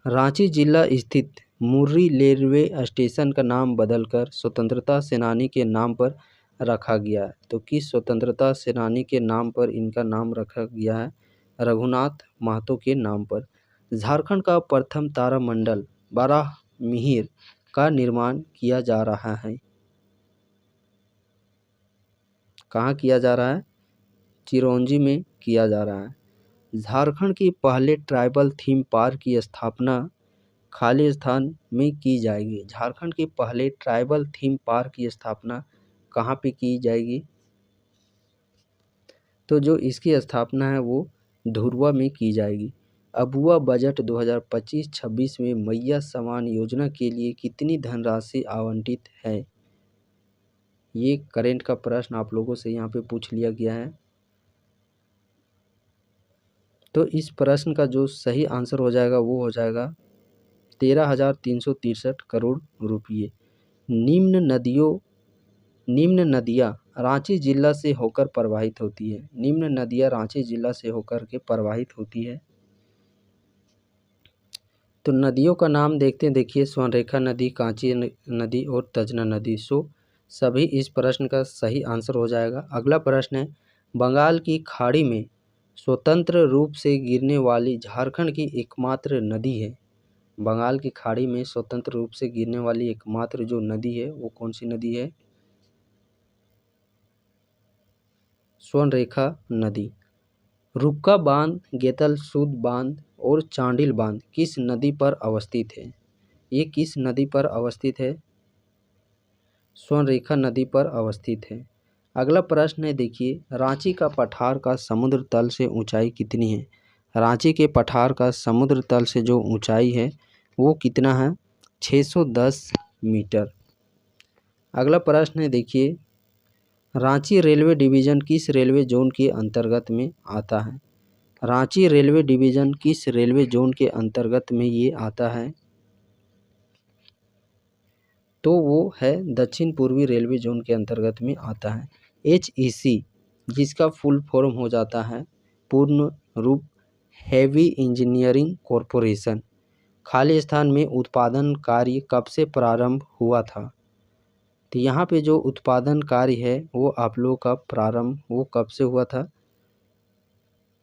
रांची जिला स्थित मुर्री रेलवे स्टेशन का नाम बदलकर स्वतंत्रता सेनानी के नाम पर रखा गया है। तो किस स्वतंत्रता सेनानी के नाम पर इनका नाम रखा गया है? रघुनाथ महतो के नाम पर। झारखंड का प्रथम तारामंडल बारामिहिर का निर्माण किया जा रहा है। कहाँ किया जा रहा है? चिरौंजी में किया जा रहा है। झारखंड के पहले ट्राइबल थीम पार्क की स्थापना खालिस्तान में की जाएगी। झारखंड के पहले ट्राइबल थीम पार्क की स्थापना कहाँ पे की जाएगी? तो जो इसकी स्थापना है वो धुरवा में की जाएगी। अबुआ बजट 2025-26 में मैया समान योजना के लिए कितनी धनराशि आवंटित है? ये करेंट का प्रश्न आप लोगों से यहाँ पे पूछ लिया गया है। तो इस प्रश्न का जो सही आंसर हो जाएगा वो हो जाएगा 13,363 करोड़ रुपये। निम्न नदियाँ रांची जिला से होकर प्रवाहित होती है। निम्न नदियाँ रांची जिला से होकर के प्रवाहित होती है। तो नदियों का नाम देखते हैं। देखिए स्वर्णरेखा नदी, कांची नदी और तजना नदी। सभी इस प्रश्न का सही आंसर हो जाएगा। अगला प्रश्न है, बंगाल की खाड़ी में स्वतंत्र रूप से गिरने वाली झारखंड की एकमात्र नदी है। बंगाल की खाड़ी में स्वतंत्र रूप से गिरने वाली एकमात्र जो नदी है वो कौन सी नदी है? स्वर्णरेखा नदी। रुक्का बांध, गेतलसूद बांध और चांडिल बांध किस नदी पर अवस्थित है? ये किस नदी पर अवस्थित है? स्वर्णरेखा नदी पर अवस्थित है। अगला प्रश्न है देखिए, रांची का पठार का समुद्र तल से ऊंचाई कितनी है? रांची के पठार का समुद्र तल से जो ऊंचाई है वो कितना है? 610 मीटर। अगला प्रश्न है देखिए, रांची रेलवे डिवीज़न किस रेलवे जोन के अंतर्गत में आता है? रांची रेलवे डिवीज़न किस रेलवे जोन के अंतर्गत में ये आता है? तो वो है दक्षिण पूर्वी रेलवे जोन के अंतर्गत में आता है। HEC जिसका फुल फॉर्म हो जाता है पूर्ण रूप हैवी इंजीनियरिंग कॉरपोरेशन, खालिस्तान में उत्पादन कार्य कब से प्रारंभ हुआ था? तो यहाँ पे जो उत्पादन कार्य है वो आप लोगों का प्रारंभ वो कब से हुआ था?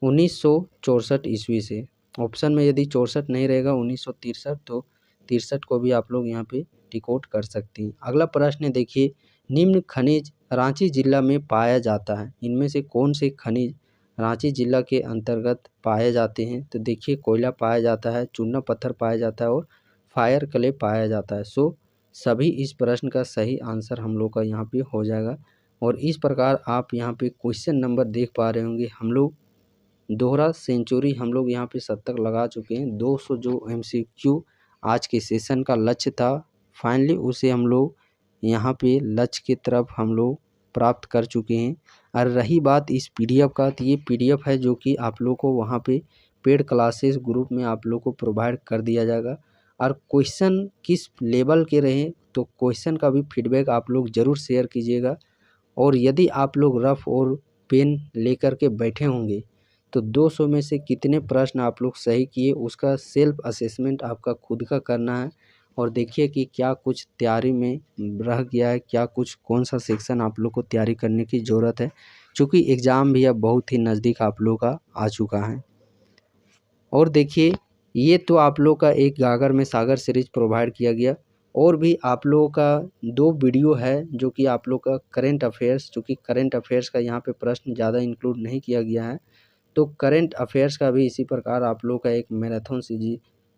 1964 ईस्वी से। ऑप्शन में यदि 64 नहीं रहेगा 1963 तो 63 को भी आप लोग यहाँ पे टिक आउट कर सकते हैं। अगला प्रश्न देखिए, निम्न खनिज रांची जिला में पाया जाता है। इनमें से कौन से खनिज रांची जिला के अंतर्गत पाए जाते हैं? तो देखिए कोयला पाया जाता है, चूना पत्थर पाया जाता है और फायर क्ले पाया जाता है। सभी इस प्रश्न का सही आंसर हम लोग का यहाँ पे हो जाएगा। और इस प्रकार आप यहाँ पे क्वेश्चन नंबर देख पा रहे होंगे, हम लोग दोहरा सेंचुरी हम लोग यहाँ पे 7 तक लगा चुके हैं। 200 जो MCQ आज के सेशन का लक्ष्य था, फाइनली उसे हम लोग यहाँ पे लक्ष्य की तरफ हम लोग प्राप्त कर चुके हैं। और रही बात इस PDF का, तो ये PDF है जो कि आप लोग को वहाँ पे पेड क्लासेस ग्रुप में आप लोग को प्रोवाइड कर दिया जाएगा। और क्वेश्चन किस लेवल के रहे तो क्वेश्चन का भी फीडबैक आप लोग ज़रूर शेयर कीजिएगा। और यदि आप लोग रफ और पेन लेकर के बैठे होंगे तो 200 में से कितने प्रश्न आप लोग सही किए उसका सेल्फ असेसमेंट आपका खुद का करना है। और देखिए कि क्या कुछ तैयारी में रह गया है, क्या कुछ कौन सा सेक्शन आप लोग को तैयारी करने की ज़रूरत है, क्योंकि एग्ज़ाम भी अब बहुत ही नज़दीक आप लोग का आ चुका है। और देखिए ये तो आप लोग का एक गागर में सागर सीरीज प्रोवाइड किया गया। और भी आप लोगों का 2 वीडियो है जो कि आप लोग का करंट अफेयर्स, चूँकि करंट अफेयर्स का यहाँ पे प्रश्न ज़्यादा इंक्लूड नहीं किया गया है, तो करंट अफेयर्स का भी इसी प्रकार आप लोग का एक मैराथन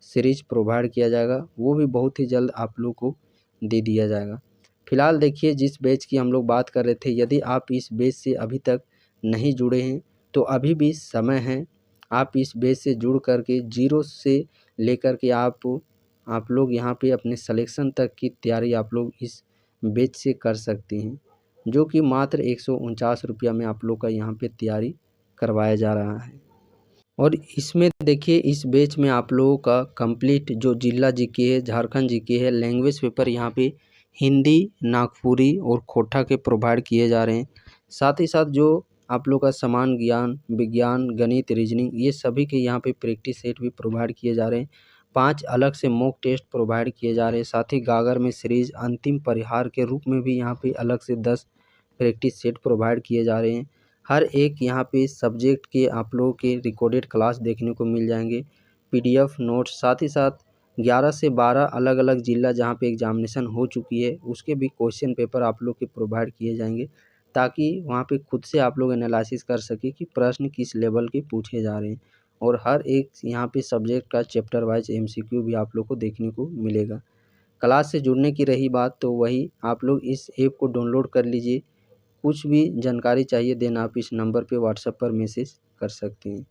सीरीज प्रोवाइड किया जाएगा, वो भी बहुत ही जल्द आप लोग को दे दिया जाएगा। फिलहाल देखिए जिस बैच की हम लोग बात कर रहे थे, यदि आप इस बैच से अभी तक नहीं जुड़े हैं तो अभी भी समय है। आप इस बैच से जुड़ कर के जीरो से लेकर के आप लोग यहाँ पे अपने सिलेक्शन तक की तैयारी आप लोग इस बैच से कर सकते हैं, जो कि मात्र 149 रुपया में आप लोग का यहाँ पे तैयारी करवाया जा रहा है। और इसमें देखिए इस बैच में आप लोगों का कंप्लीट जो जिला जीके है, झारखंड जीके है, लैंग्वेज पेपर यहाँ पे हिंदी, नागपुरी और खोटा के प्रोवाइड किए जा रहे हैं। साथ ही साथ जो आप लोग का समान ज्ञान, विज्ञान, गणित, रीजनिंग, ये सभी के यहाँ पे प्रैक्टिस सेट भी प्रोवाइड किए जा रहे हैं। 5 अलग से मॉक टेस्ट प्रोवाइड किए जा रहे हैं। साथ ही गागर में सीरीज अंतिम परिहार के रूप में भी यहाँ पे अलग से 10 प्रैक्टिस सेट प्रोवाइड किए जा रहे हैं। हर एक यहाँ पे सब्जेक्ट के आप लोगों के रिकॉर्डेड क्लास देखने को मिल जाएंगे, पीडीएफ नोट्स, साथ ही साथ 11 से 12 अलग अलग जिला जहाँ पे एग्जामिनेशन हो चुकी है उसके भी क्वेश्चन पेपर आप लोग के प्रोवाइड किए जाएंगे, ताकि वहाँ पे खुद से आप लोग एनालिसिस कर सके कि प्रश्न किस लेवल के पूछे जा रहे हैं। और हर एक यहाँ पे सब्जेक्ट का चैप्टर वाइज एमसीक्यू भी आप लोग को देखने को मिलेगा। क्लास से जुड़ने की रही बात तो वही आप लोग इस ऐप को डाउनलोड कर लीजिए। कुछ भी जानकारी चाहिए देन आप इस नंबर पे व्हाट्सएप पर मैसेज कर सकते हैं।